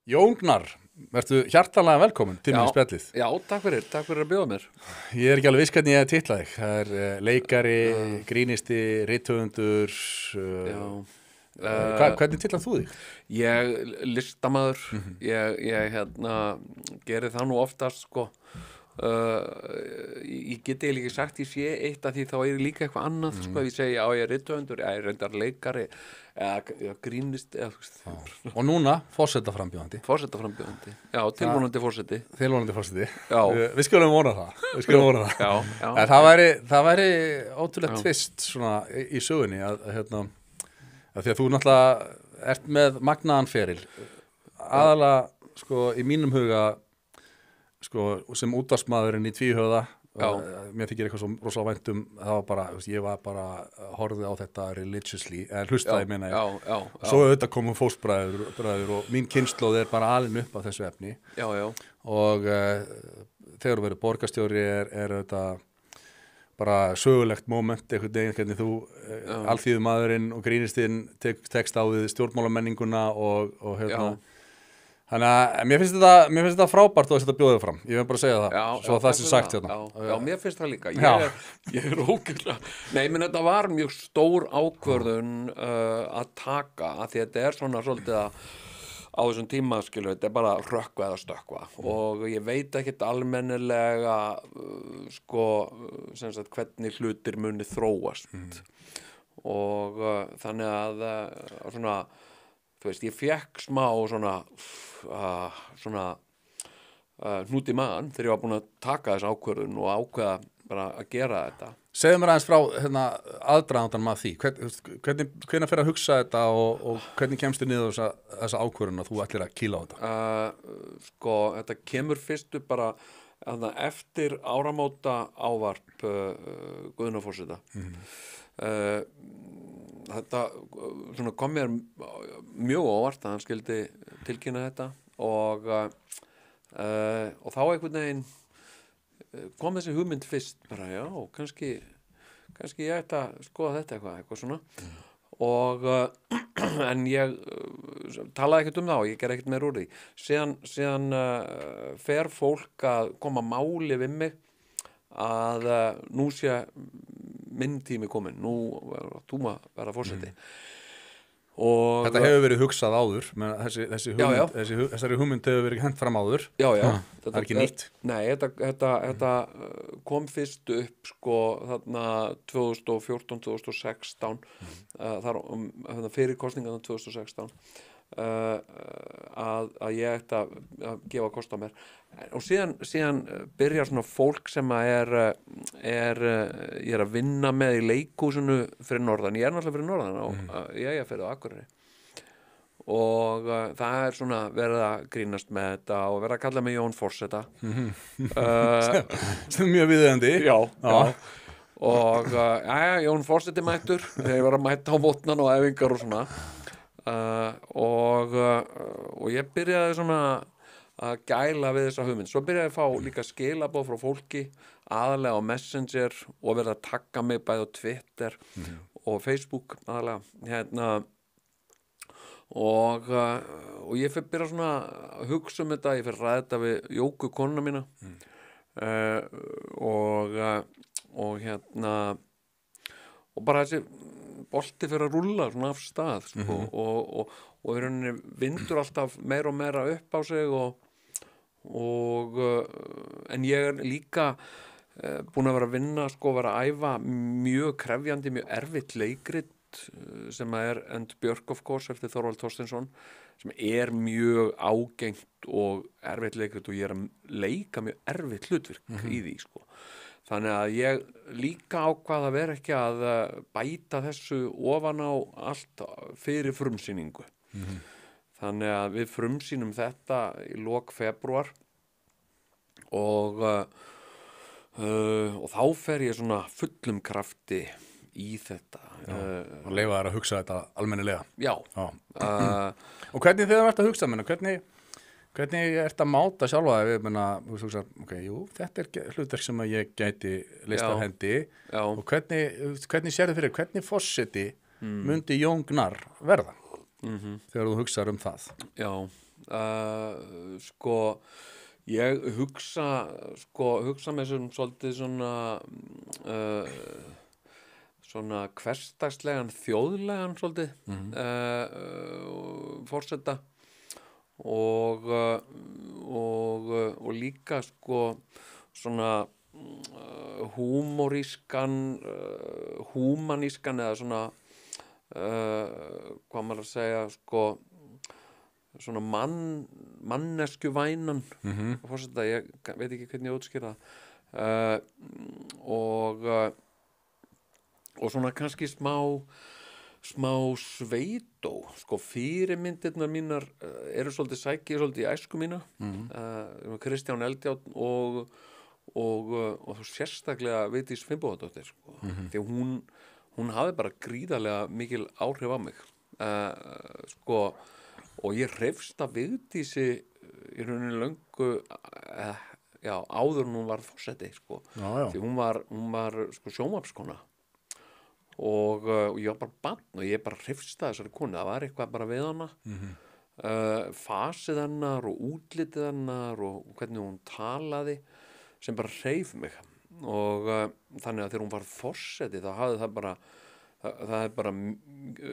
Jóngnar, vertu hjartanlega velkomin til mér í spjallið. Já, takk fyrir að bjóða mér. Ég er ekki alveg viss hvernig ég titla þig. Það er leikari, grínisti, rithöfundur. Hvernig titlar þú þig? Ég listamaður. Ég geri það nú oftast, sko. Ég geti ekki sagt ég sé eitt af því þá er líka eitthvað annað, sko. Ef ég segi, ég er rithöfundur, ég er reyndar leikari, eða grínist og núna forsetaframbjóðandi, já, tilvonandi forseti, já. Við skulum vona það já. Það væri ótrúlega tvist svona í sögunni að því að þú náttúrulega ert með magnaðan feril aðalega sko í mínum huga sko sem útvarpsmaðurinn í Tvíhöfða. Mér þykir eitthvað svo rosalega væntum, það var bara, ég var bara horfði á þetta religiously, eða hlustaði meina ég. Já. Svo auðvitað komu fóstbræður og mín kynslóð er bara alin upp af þessu efni. Já. Og þegar þú verður borgarstjóri er auðvitað bara sögulegt moment, einhvern veginn, hvernig þú alþýðumaðurinn og grínistinn tekst á við stjórnmálamenninguna og Þannig að mér finnst þetta frábært að þetta bjóðið fram. Ég vil bara segja það, svo það sé sagt hérna. Já, mér finnst það líka. Ég er ógeðslega. Nei, menn þetta var mjög stór ákvörðun að taka, að því þetta er svona svolítið að á þessum tíma, þetta er bara rökkva eða stökkva. Og ég veit ekkert almennilega, sem sagt, hvernig hlutir muni þróast. Og þannig að svona, þú veist, ég fekk smá svona hnút í magann þegar ég var búin að taka þessa ákvörðun og ákveða bara að gera þetta. Segðu mér aðeins frá aðdragandanum að því. Hvernig fer að hugsa þetta og hvernig kemstu niður þessa ákvörðun að þú ætlir að kýla á þetta? Þetta kemur fyrstu bara eftir áramóta ávarp Guðna forseta. Þetta svona kom mér mjög óvart að hann skildi tilkynna þetta og þá einhvern veginn kom þessi hugmynd fyrst bara kannski ég ætti að skoða þetta eitthvað svona og en ég talaði ekkert um það og ég gerði ekkert meir úr því síðan fer fólk að koma máli við mig að nú sé minn tími komin, nú þú maður vera forseti. Þetta hefur verið hugsað áður, þessari hugmynd hefur verið hent fram áður. Já. Það er ekki nýtt. Nei, þetta kom fyrst upp þarna 2014-2016, fyrir kosningarna 2016. Að ég ætti að gefa kost á mér og síðan byrjar svona fólk sem ég er að vinna með í leikhúsinu fyrir norðan, ég er náttúrulega fyrir norðan og ég er fyrir á Akureyri og það er svona verið að grínast með þetta og verið að kalla mig Jón Forseta sem mjög viðeigandi. Já og Jón Forseti mættur þegar ég var að mæta á mótnan og æfingar og svona og ég byrjaði svona að gæla við þessa hugmynd svo byrjaði að fá líka skilaboð frá fólki aðalega á Messenger og verið að tagga mig bæði á Twitter og Facebook aðalega og ég fyrir byrja svona að hugsa um þetta ég fyrir að ræða þetta við Jóku konuna mína og bara þessi bolti fyrir að rúlla svona af stað og í rauninni vindur alltaf meira og meira upp á sig en ég er líka búin að vera að vinna vera að æfa mjög krefjandi, mjög erfitt leikrit sem er End Björk of course eftir Þorvald Þorsteinsson sem er mjög ágengt og erfitt leikrit og ég er að leika mjög erfitt hlutverk í því Þannig að ég líka ákvað að vera ekki að bæta þessu ofan á allt fyrir frumsýningu. Þannig að við frumsýnum þetta í lok febrúar og þá fer ég svona fullum krafti í þetta. Og leyfa þær að hugsa þetta almennilega. Já. Og hvernig þið vært að hugsa, hvernig Hvernig ert að máta sjálfa ef ég menna, þú veist, ok, jú, þetta hlutverk sem að ég gæti list af hendi og hvernig sérðu fyrir, hvernig forseti myndi Jón Gnarr verða þegar þú hugsaður það? Já, sko, ég hugsa með þessum svolítið svona hversdagslegan, þjóðlegan svolítið forseta og líka sko svona húmanískan eða svona hvað maður að segja sko svona manneskjuvænan forseta, ég veit ekki hvernig ég útskýra og svona kannski smá sveitó, sko fyrirmyndirnar mínar eru svolítið svolítið í æsku mína Kristján Eldjárn og þú sérstaklega Vigdís Finnbogadóttir sko. Því hún hafði bara gríðarlega mikil áhrif á mig sko, og ég hreyfst af Vigdísi í rauninni löngu áður en hún var forseti sko. Því hún var sko sjónvarpskona og ég var bara barn og ég bara hrifsta þessari konu, það var eitthvað bara við hana fasið hennar og útlitið hennar og hvernig hún talaði sem bara hreyf mig og þannig að þegar hún var forseti þá hafði það bara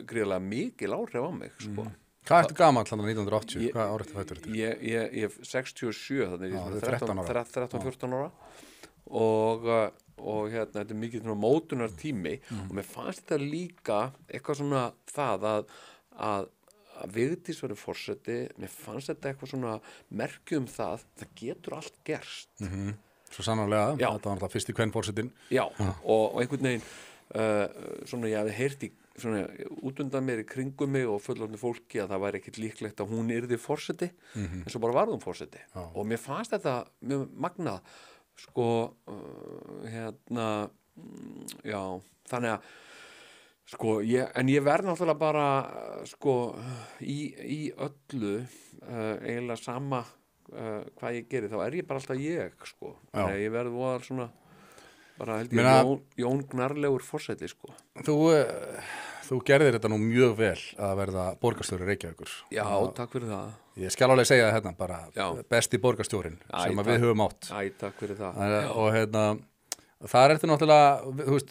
gríðarlega mikil áhrif á mig sko. Hvað ertu gamall hann 1980? Hvað árið fættur þetta? Ég er 67, þannig ég er 13-14 ára og hérna, þetta er mikið svona mótunar tími og mér fannst þetta líka eitthvað svona það að Vigdís verið forseti, mér fannst þetta eitthvað svona merki það getur allt gerst. Svo sannarlega, þetta var náttúrulega fyrsti kvenforsetin. Já, og einhvern veginn svona ég hafði heyrt svona út undan mér í kringum mig og fullorðnu fólki að það væri ekkit líklegt að hún yrði forseti en svo bara varð hún forseti og mér fannst þetta mjög magnað sko hérna þannig að sko en ég verð náttúrulega bara sko í öllu eiginlega sama hvað ég geri, þá er ég bara alltaf ég sko, þannig að ég verð voðal svona bara held ég Jón Gnarrlegur forseti sko. Þú gerðir þetta nú mjög vel að verða borgarstjóri Reykjavíkur. Já, takk fyrir það. Ég skal alveg segja það hérna bara besti borgarstjórin sem að við höfum átt. Æ, takk fyrir það. Og hérna þar ertu náttúrulega, þú veist,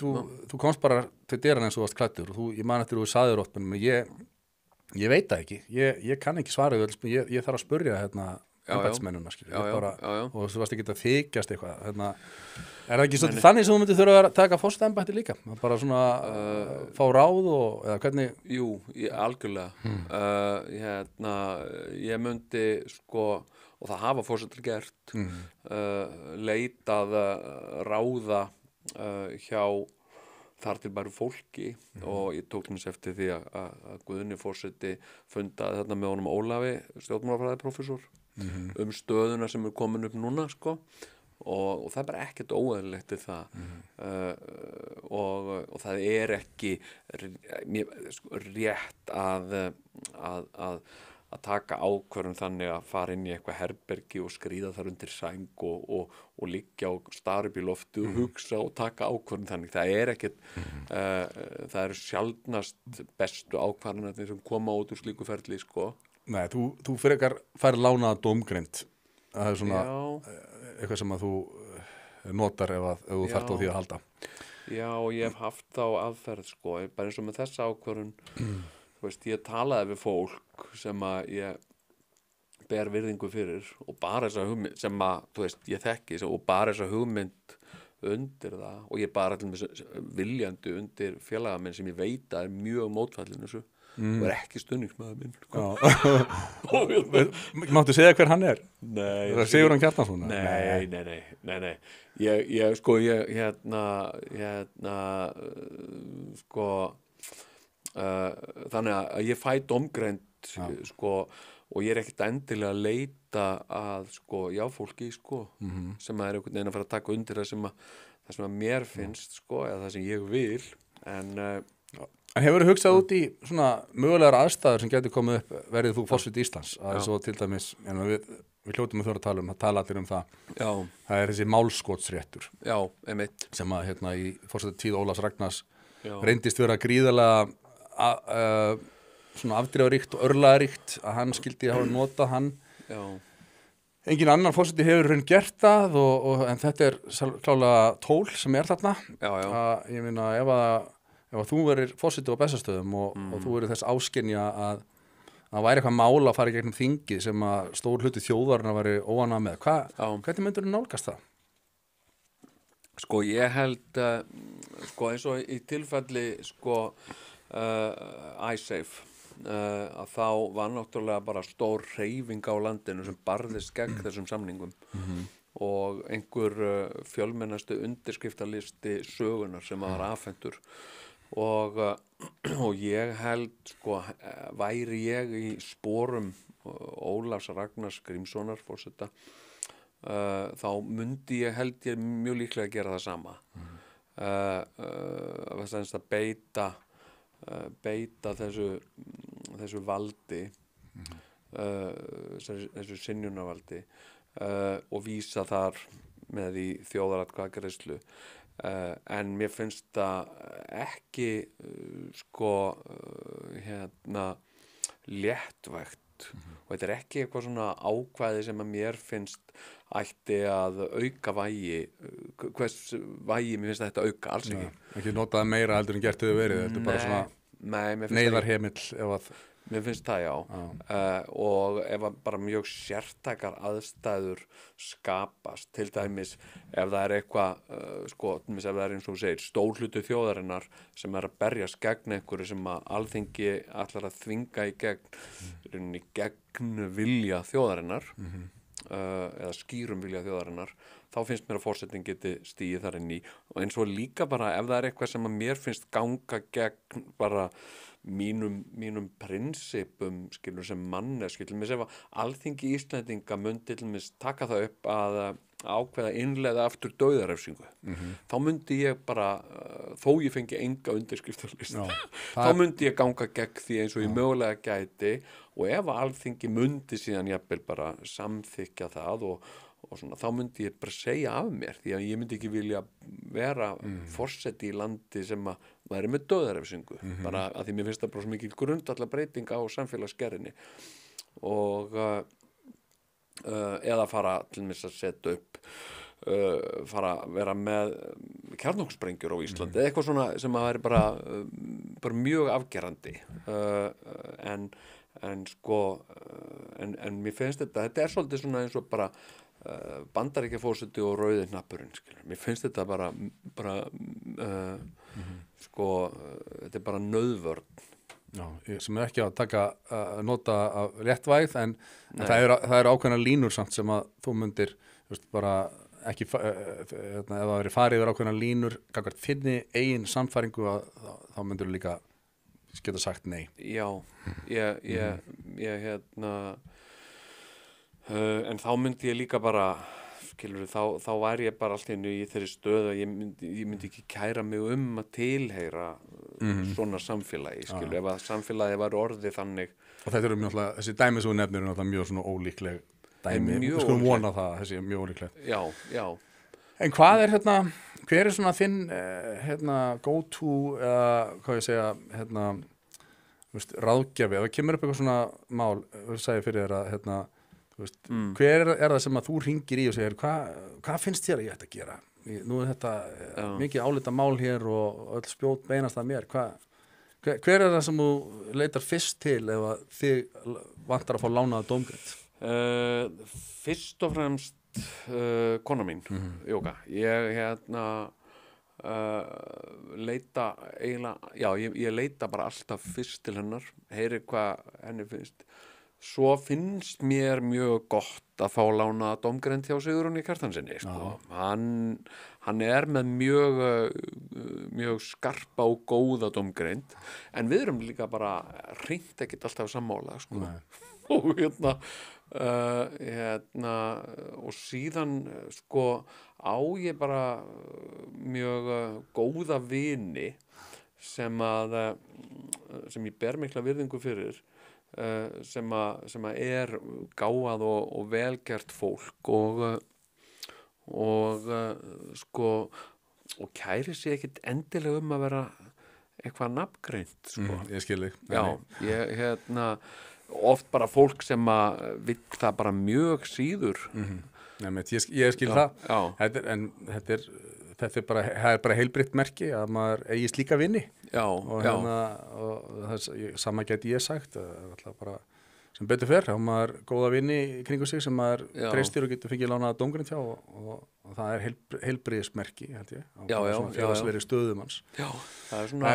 þú komst bara til dyrann eins og varst klæddur og ég man eftir þú sagðir oft, menn ég veit það ekki, ég kann ekki svara ég þarf að spurja hérna embættismennina og þú varst ekki að þykjast eitthvað hérna, er það ekki svolítið þannig sem þú myndir þurfa að taka forsetaembætti líka bara svona fá ráð eða hvernig? Jú, algjörlega hérna, ég myndi sko, og það hafa forsetar gert leitað ráða hjá þar til bara fólki og ég tók mér eftir því að Guðni forseti fundaði þarna með honum Ólafi stjórnmálafræðiprófessor stöðuna sem er komin upp núna sko og það er bara ekkert óeðlilegt til það og það er ekki rétt að taka ákvörðun þannig að fara inn í eitthvað herbergi og skríða þar undir sæng og liggja og stara upp í loftu og hugsa og taka ákvörðun þannig. Það er ekkert, það eru sjaldnast bestu ákvarðanir sem koma út úr slíku ferli, sko. Nei, þú frekar fær lánaða dómgreind. Það er svona eitthvað sem að þú notar ef þú þarft á því að halda. Já, og ég hef haft þá aðferð, sko, bara eins og með þessa ákvörðun. Þú veist, ég talaði við fólk sem að ég ber virðingu fyrir og bara þessa hugmynd sem að, þú veist, ég þekki og bara þessa hugmynd undir það og ég bara allir viljandi undir félagamenn sem ég veit að er mjög mótfallin þessu og er ekki stuðningsmaður minn sko. Máttu segja hver hann er? Nei. Það er Sigurjón Kjartansson? Nei. Ég sko, sko þannig að ég fæ dómgreind sko, og ég er ekkert endilega að leita að sko, fólki sko, sem er einhvern veginn að fara að taka undir það sem að mér finnst sko, eða það sem ég vil en En hefur hugsað út í svona mögulegar aðstæður sem getur komið upp verið þú forseti Íslands að svo til dæmis, við hljótum að þurfa að tala það tala allir það. Já. Það þessi málskotsréttur. Já, einmitt. Sem að í forseti tíð Ólafs Ragnars reyndist vera gríðarlega svona afdrifaríkt og örlagaríkt að hann skildi hafa notað hann. Já. Engin annar forseti hefur raun gert það en þetta klálega tól sem þarna. Já. Ég meina ef þú verir forseti á Bessastöðum og þú verir þess áskynja að væri eitthvað mál að fara í gegnum þingið sem að stór hluti þjóðarinnar væri óánægð með. Hvernig myndur þú nálgast það? Sko ég held eins og í tilfelli iSafe að þá var náttúrulega bara stór hreyfing á landinu sem barðist gegn þessum samningum og einhver fjölmennastu undirskriftalisti sögunar sem var afhentur og ég held væri ég í sporum Ólafs Ragnars Grímssonar forseta þá myndi ég mjög líklega að gera það sama að beita þessu valdi þessu synjunarvaldi og vísa þar með í þjóðaratkvæðagreiðslu en mér finnst það ekki léttvægt og þetta ekki eitthvað svona ákvæði sem að mér finnst ætti að auka vægi hvers vægi mér finnst þetta auka alls ekki notaði meira heldur en gert hefur verið þetta bara svona neyðarhemill mér finnst það já. Og ef bara mjög sértækar aðstæður skapast til dæmis ef það eitthvað ef það eins og þú segir stór hluti þjóðarinnar sem að berjast gegn einhverju sem að Alþingi ætlar að þvinga í gegn vilja þjóðarinnar eða skýrum vilja þjóðarinnar þá finnst mér að forsetinn geti stigið þar inn í og eins og líka bara ef það eitthvað sem að mér finnst ganga gegn bara mínum prinsipum skilur sem manneski til dæmis ef að Alþingi Íslendinga myndi til dæmis taka það upp að ákveða innleiða aftur dauðarefsingu þá myndi ég bara þó ég fengi enga undirskriftarlista þá myndi ég ganga gegn því eins og ég mögulega gæti og ef að Alþingi myndi síðan jafnvel bara samþykkja það og svona, þá myndi ég bara segja af mér því að ég myndi ekki vilja vera forseti í landi sem að væri með dauðarefsingu bara að því mér finnst það bara svo mikil grundvallarbreyting á samfélagsgerðinni og eða fara til dæmis að setja upp fara að vera með kjarnorkusprengjur á Íslandi eða eitthvað svona sem að væri bara mjög afgerandi en mér finnst þetta er svolítið svona eins og bara Bandaríkjaforseti og rauði hnappurinn mér finnst þetta bara þetta er bara nauðvörn sem ekki að nota af léttvægð en það eru ákveðna línur samt sem að þú myndir bara ekki ef það verið farið yfir ákveðna línur gagnvart þinni eigin samfæringu þá myndir þú líka geta sagt nei en þá myndi ég líka bara þá væri ég bara alltaf í þeirri stöðu að ég myndi ekki kæra mig að tilheyra svona samfélagi ef að samfélagi var orðið þannig og þetta eru mjög þessi dæmi sem þú nefnir mjög svona ólíkleg dæmi við skulum vona það þessi er mjög ólíkleg já en hvað hver er svona þinn go to hvað ég segja ráðgjafi ef það kemur upp eitthvað svona mál þú sagði fyrir þér að hver er það sem að þú hringir í og segir hvað finnst þér að ég ætti að gera nú er þetta mikið álita mál hér og öll spjót beinast að mér hver er það sem þú leitar fyrst til ef að þig vantar að fá lánaða dómgreind fyrst og fremst kona mín Jóka ég leita eiginlega ég leita bara alltaf fyrst til hennar heyri hvað henni finnst svo finnst mér mjög gott að fá lánaða dómgreind hjá Sigurjóni Kjartanssyni hann er með mjög skarpa og góða dómgreind en við erum líka bara hreint ekkert alltaf sammála og og síðan á ég bara mjög góða vini sem að sem ég ber mikla virðingu fyrir sem að er gáað og velgert fólk og sko og kæri sig ekkit endilega að vera eitthvað nafngreint sko. Ég skil þig. Já, ég oft bara fólk sem að vill það bara mjög síður Ég skil það. Já. Þetta er bara heilbritt merki að maður eigi slíka vini og sama geti ég sagt alltaf bara sem betur fer og maður góða vini í kringu sig sem maður treystir og getur fengið lánaða dómgrind hjá og það er heilbriðismerki held ég á svona félagslegri stöðum hans. Já, það er svona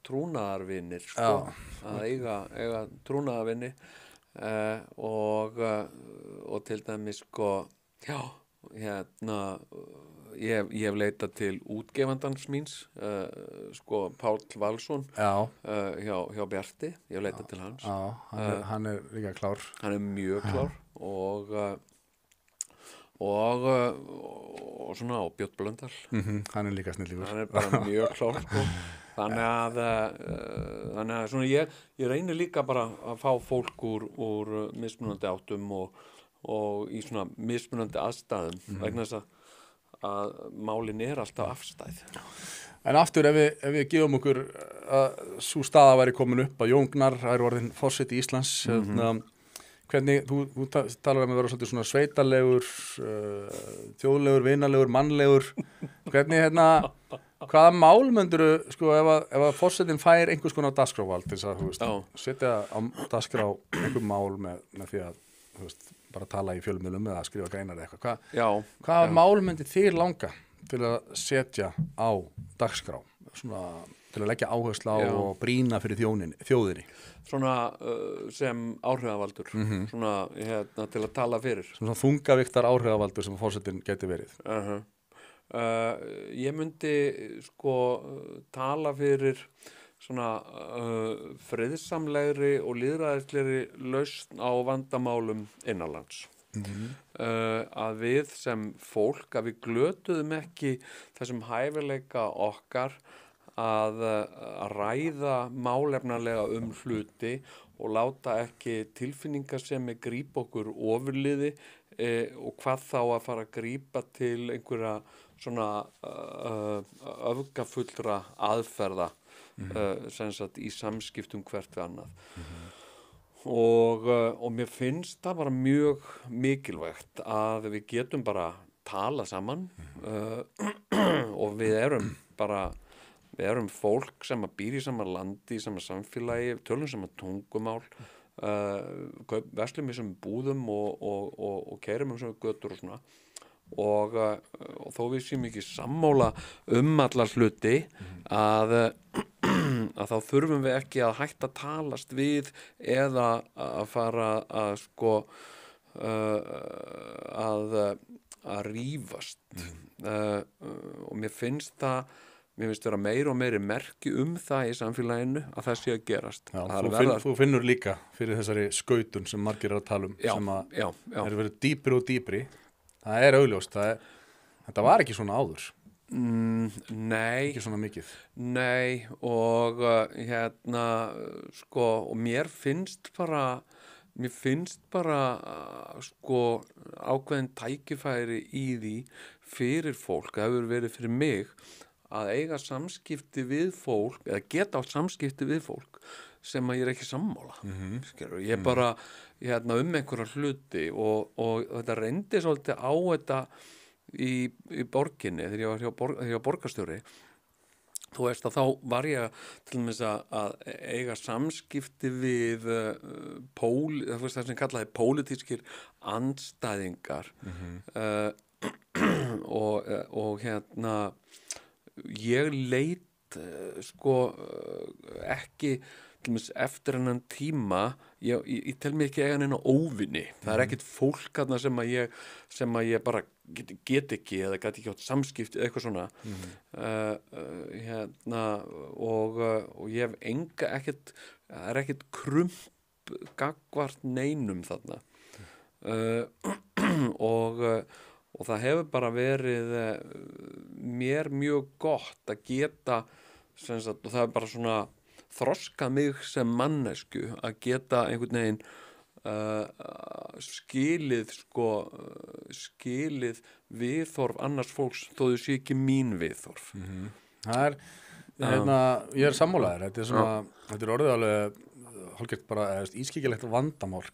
trúnaðarvinir sko, að eiga trúnaðarvini og til dæmis sko ég hef leitað til útgefandans míns sko Páll Valsson hjá Bjarti, ég hef leitað til hans. Já, hann er líka klár. Hann er mjög klár og svona og Björn Blöndal. Hann er líka snillíkur. Hann er bara mjög klár sko. Þannig að svona ég reynir líka bara að fá fólk úr mismunandi áttum og í svona mismunandi aðstæðum vegna þess að málin er alltaf afstæð. En aftur ef við gefum okkur að sú staða væri komin upp að Jón Gnarr er orðinn forseti Íslands hvernig, þú talar að vera svolítið svona sveitalegur þjóðlegur, vinalegur, mannlegur hvernig hvaða mál myndirðu sko ef að forsetinn fær einhvers konar dagskrávald til þess að þú veist setja á dagskrá einhver mál með því að þú veist bara tala í fjölmiðlum eða skrifa greinar eða eitthvað. Hvaða mál myndi þér langa til að setja á dagskrá svona til að leggja áherslu á og brýna fyrir þjóðinni? Svona sem áhrifavaldur svona til að tala fyrir. Svona þungaviktar áhrifavaldur sem forsetinn geti verið. Ég myndi sko tala fyrir svona friðsamlegri og lýðræðislegri lausn á vandamálum innanlands. Að við sem fólk að við glötuðum ekki þessum hæfileika okkar að ræða málefnalega hluti og láta ekki tilfinningasemi grípa okkur ofurliði og hvað þá að fara að grípa til einhverja svona öfgafullra aðferða sem sagt í samskiptum hvert við annað og mér finnst það bara mjög mikilvægt að við getum bara tala saman og við erum fólk sem að býr í sama landi, í sama samfélagi, tölum sama tungumál verslum í sem búðum og keyrum sem götur og svona og þó við séum ekki sammála allar hluti að þá þurfum við ekki að hætta að talast við eða að fara að sko að rífast og mér finnst vera meiri og meiri merki það í samfélaginu að það sé að gerast. Þú finnur líka fyrir þessari skautun sem margir eru að tala sem að er verið dýpri og dýpri. Það er augljóst, þetta var ekki svona áður. Nei. Ekki svona mikið. Nei, og sko, og mér finnst bara sko ákveðin tækifæri í því fyrir fólk, það hefur verið fyrir mig að eiga samskipti við fólk eða geta átt samskipti við fólk sem að ég er ekki sammála ég er bara einhverja hluti og þetta reyndi svolítið á þetta í borginni þegar ég var borgarstjóri þú veist að þá var ég til dæmis að eiga samskipti við það sem kallaði pólitískir andstæðingar og ég leit sko ekki til dæmis eftir hennan tíma ég tel mig ekki eiga neina óvini það er ekkit fólk þarna sem að ég bara get ekki eða get ekki átt samskipti eða eitthvað svona og ég hef ekkert það er ekkert krump gagnvart neinum þarna og það hefur bara verið mér mjög gott að geta og það er bara svona þroska mig sem mannesku að geta einhvern veginn skilið viðþorf annars fólks þó þau sé ekki mín viðþorf. Það ég er sammálaður, þetta er orðið alveg hálfgert bara ískikilegt vandamál,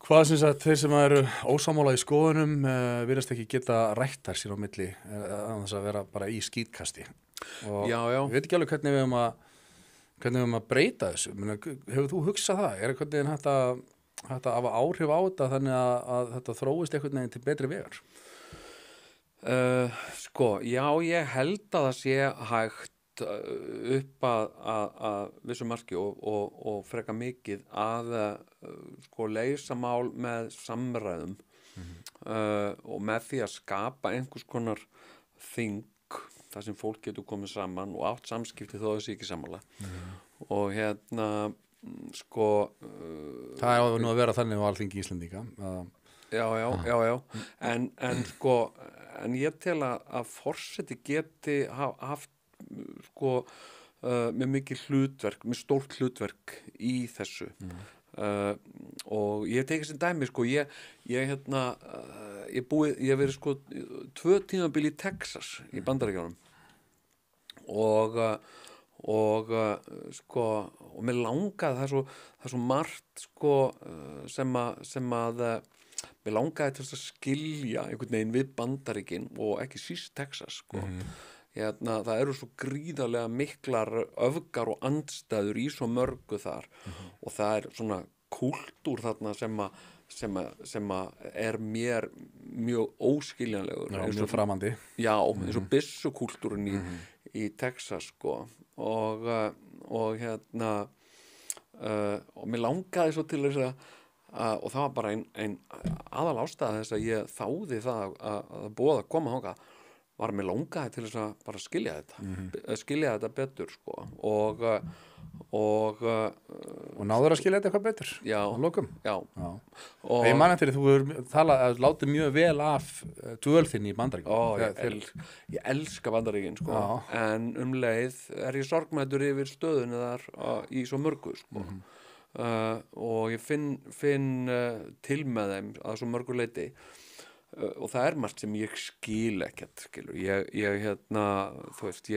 hvað sem sagt þeir sem eru ósammála í skoðunum virðast ekki geta rætt þær sín á milli að þess að vera bara í skítkasti og ég veit ekki alveg hvernig við höfum að breyta þessu. Hefur þú hugsað það? Hvernig hægt að hafa áhrif á þetta þannig að þetta þróist einhvern veginn til betri vegar? Ég held að það sé hægt upp að vissu marki og freka mikið að leysa mál með samræðum og með því að skapa einhvers konar þing þar sem fólk getur komið saman og átt samskipti þó þessi ekki sammála og það á nú að vera þannig á Alþingi Íslendinga en ég tel að forseti geti haft með mikið hlutverk, með stórt hlutverk í þessu og ég tekið sem dæmi ég hef verið 2 tímabil í Texas í Bandaríkjunum og mér langaði það er svo margt sem að mér langaði til að skilja einhvern veginn við Bandaríkin og ekki síst Texas það eru svo gríðarlega miklar öfgar og andstæður í svo mörgu þar og það er svona kúltúr þarna sem er mér mjög óskiljanlegur mjög framandi eins og byssukúltúrin í Texas og mér langaði svo til þess og það var bara ein aðal ástæða þess að ég þáði það að boða að koma þangað var mér langaði til þess að bara skilja þetta betur og náður að skilja þetta eitthvað betur á lokum og ég man eftir því þú hefur látið mjög vel af dvölþinni í Bandaríkjunum ég elska Bandaríkin en leið er ég sorgmæddur yfir stöðunni þar í svo mörgu og ég finn til með þeim að svo mörgu leyti og það er margt sem ég skil ekkert þú veist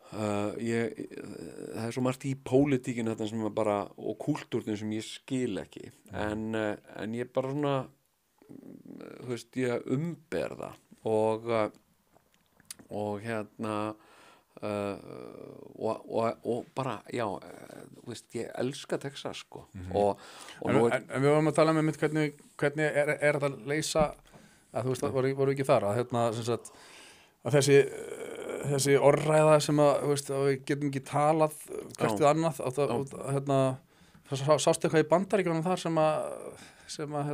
það er svo margt í pólitíkinu þetta sem bara og kúltúrnum sem ég skil ekki en ég bara svona þú veist ég umber það og bara þú veist ég elska Texas en við varum að tala með mitt hvernig er þetta að leysa að þú veist voru ekki þar að sem sagt að þessi orðræða sem að þú veist að við getum ekki talað hvert við annað það sást eitthvað í Bandaríkjunum þar sem að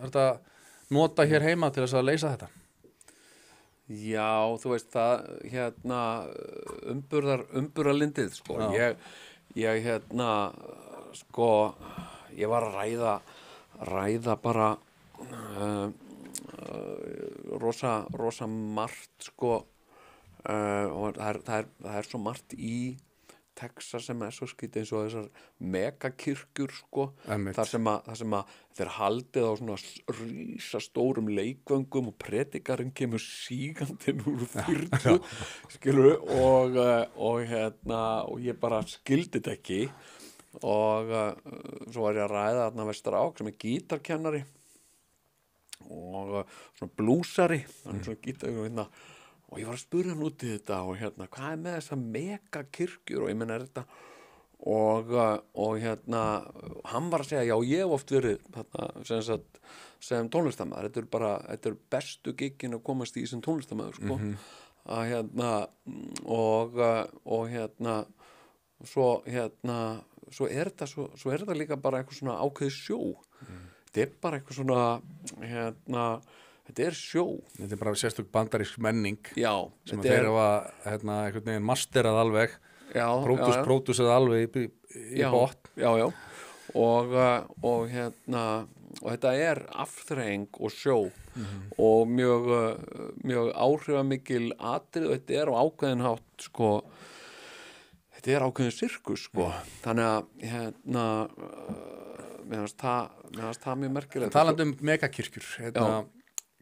þetta nota hér heima til þess að leysa þetta. Já, þú veist það umburðarlindið ég var að ræða bara rosa margt og það er svo margt í Texas sem er svo skrítið eins og þessar megakirkjur þar sem að þeir haldið á svona rísastórum leikvöngum og predikarinn kemur sígandi úr þyrlu skilurðu og ég bara skildi þetta ekki og svo var ég að ræða þarna Vestur-Ák sem er gítarkennari og svona blúsari hann er svona gítar og ég var að spurja hann út í þetta og hvað er með þessa megakirkjur og ég meina þetta og hann var að segja já ég hef oft verið sem tónlistarmaður þetta er bestu giggin að komast í sem tónlistarmaður svo er þetta líka bara eitthvað svona ákveðið sjó þetta er bara eitthvað svona þetta er sjó. Þetta er bara sérstök bandarísk menning sem þeir hafa einhvern veginn masterað alveg pródúsað alveg í botn. Já. Og þetta er afþreying og sjó og mjög áhrifamikil atrið og þetta er á ákveðin hátt þetta er ákveðin sirkus sko. Þannig að hérna mér fannst það mjög merkilegt. Talandi megakirkjur,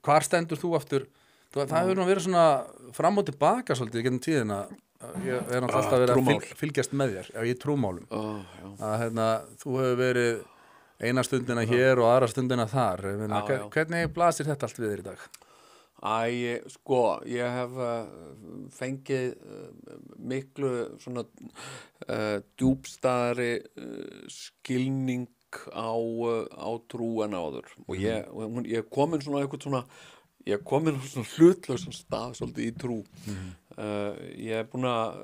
hvar stendur þú aftur? Það hefur nú verið svona fram og tilbaka svolítið gegnum tíðina. Ég er náttúrulega alltaf verið að fylgjast með þér í trúmálum. Að þú hefur verið eina stundina hér og aðra stundina þar. Hvernig blasir þetta allt við þér í dag? Sko, ég hef fengið miklu svona djúpstæðari skilning á trú en áður og ég komin svona eitthvað svona ég komin á svona hlutlausan stað svolítið í trú ég er búin að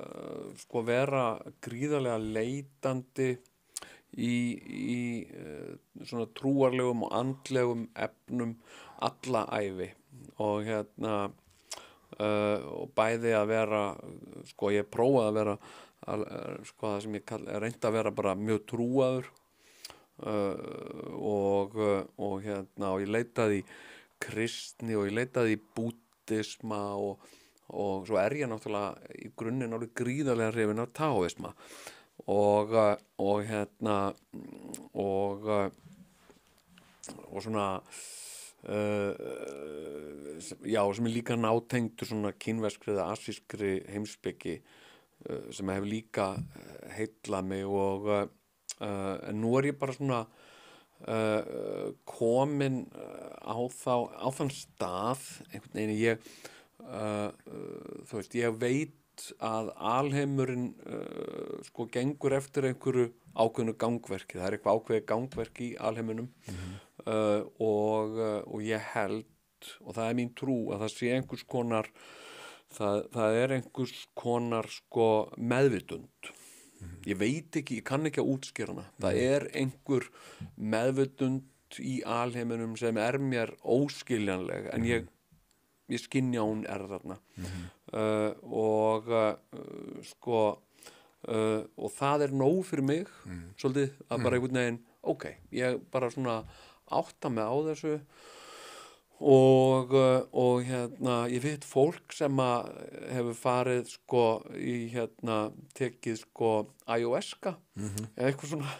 sko vera gríðarlega leitandi í svona trúarlegum og andlegum efnum alla ævi og og bæði að vera sko ég prófaði að vera sko það sem ég reyndi að vera bara mjög trúaður og ég leitaði í kristni og ég leitaði í búddisma og svo er ég náttúrulega í grunninn alveg gríðarlega hrifinn af taóisma og svona já, sem er líka nátengdur svona kínverskri eða asískri heimspeki sem hefur líka heillað mig og en nú er ég bara svona komin á þann stað einhvern veginn ég þú veist, ég veit að alheimurinn sko gengur eftir einhverju ákveðnu gangverki, það er eitthvað ákveðið gangverki í alheiminum og ég held og það er mín trú að það sé einhvers konar það er einhvers konar sko meðvitund ég veit ekki, ég kann ekki að útskýra hana það er einhver meðvitund í alheiminum sem er mér óskiljanleg en ég skynja hún er þarna og sko og það er nóg fyrir mig svolítið að bara einhvern veginn ok, ég bara svona átta mig á þessu og ég veit fólk sem að hefur farið sko í tekið sko ayahuasca eða eitthvað svona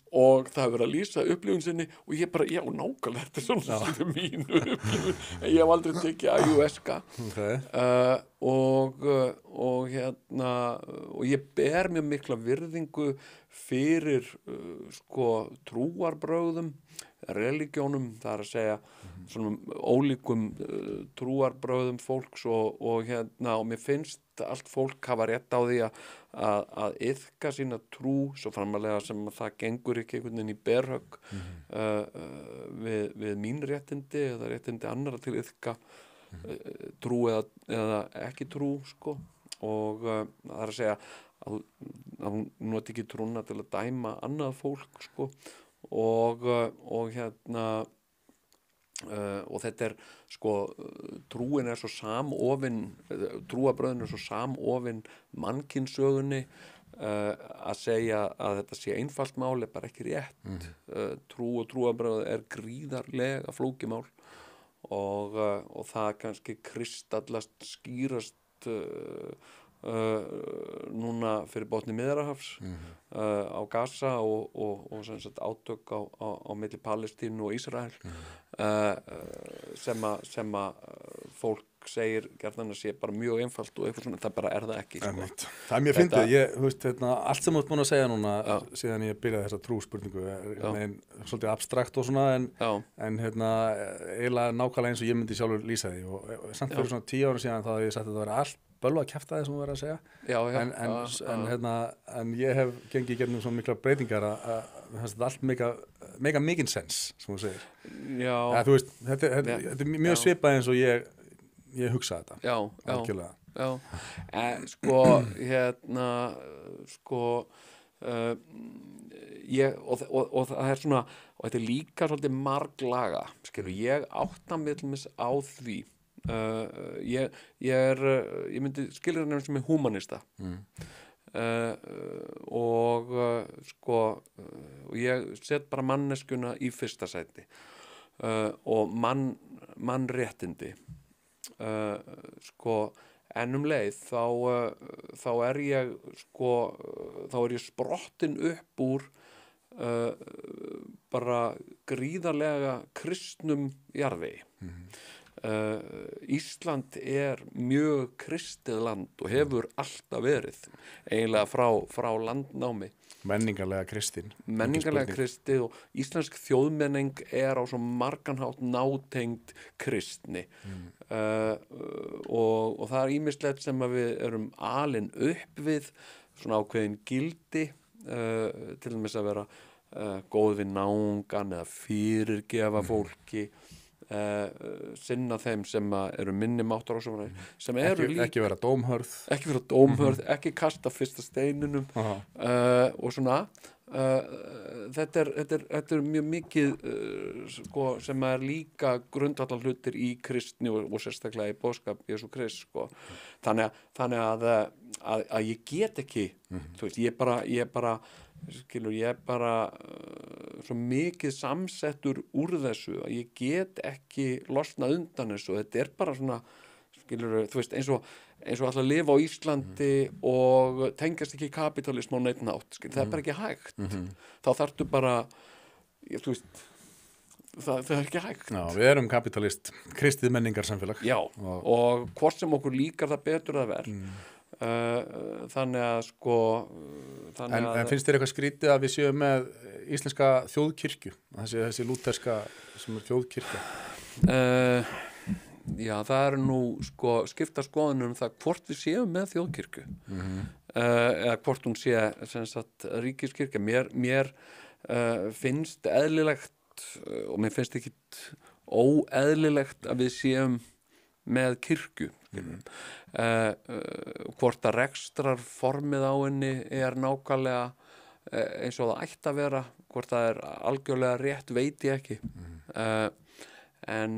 og það hefur verið að lýsa upplifun sinni og ég bara, já nákvæmlega þetta er svona þetta er mínu upplifun en ég hef aldrei tekið ayahuasca og ég ber mjög mikla virðingu fyrir sko trúarbrögðum religjónum, það er að segja svona ólíkum trúarbrögðum fólks og mér finnst allt fólk hafa rétt á því að iðka sína trú svo framalega sem það gengur ekki einhvern veginn í berhögg við mín réttindi eða réttindi annarra til iðka trú eða ekki trú sko og það er að segja að hún noti ekki trúna til að dæma annað fólk sko og þetta er sko trúin er svo samofin trúarbröðin er svo samofin mannkynnssögunni að segja að þetta sé einfalt mál er bara ekki rétt trú og trúarbröð er gríðarlega flókimál og það kannski kristallast skýrast núna fyrir botni Miðjarðarhafs á Gaza og sem sagt átök á milli Palestínu og Ísrael sem að fólk segir gjarnan að sé bara mjög einfalt og eitthvað svona, það bara er það ekki sko. Það er mjög fyndið, allt sem þú ert búin að segja núna síðan ég byrjaði þessa trúspurningu svolítið abstrakt og svona en eiginlega nákvæmlega eins og ég myndi sjálfur lýsa því og samt fyrir svona 10 árum síðan þá hef ég sagt að það væri allt bölva að kjafta þess að vera að segja en ég hef gengið gegnum svona mikla breytingar að það er allt mega mikinn sens sem þú segir þú veist, þetta er mjög svipað eins og ég hugsa þetta og það er svona og þetta er líka svolítið marglaga ég átta mig til dæmis á því ég myndi skilja það sem er humanista og ég set bara manneskuna í fyrsta sæti og mannréttindi en leið þá er ég sko, þá er ég sprottin upp úr bara gríðarlega kristnum jarðvegi. Ísland er mjög kristið land og hefur alltaf verið eiginlega frá landnámi. Menningarlega kristin. Menningarlega kristið og íslensk þjóðmenning er á svo margan hátt nátengd kristni. Og það er ýmislegt sem að við erum alin upp við, svona ákveðin gildi, til dæmis að vera góð við náungan eða fyrirgefa fólki, sinna þeim sem eru minni máttar og svona, sem eru líka ekki vera dómhörð, ekki kasta fyrsta steininum og svona þetta er mjög mikið sko, sem er líka grundvallar hlutir í kristni og sérstaklega í boðskap Jesú Krist sko. þannig að ég get ekki þú veist, ég er bara svo mikið samsettur úr þessu að ég get ekki losnað undan þessu, þetta er bara svona skilur, þú veist, eins og alltaf lifa á Íslandi og tengjast ekki kapitalism á neitt nátt, það er bara ekki hægt þá þarftu bara þú veist, það er ekki hægt. Já, við erum kapitalist kristið menningar samfélag. Já, og hvort sem okkur líkar það betur að verð þannig að sko en finnst þér eitthvað skrítið að við séum með íslenska þjóðkirkju, þessi lúterska sem er þjóðkirkja? Já, það er nú sko skipta skoðunum það hvort við séum með þjóðkirkju eða hvort hún sé sem sagt ríkiskirkja. Mér finnst eðlilegt og mér finnst ekkit óeðlilegt að við séum með kirkju hvort að rekstrarformið á henni er nákvæmlega eins og það ætti að vera, hvort það er algjörlega rétt, veit ég ekki en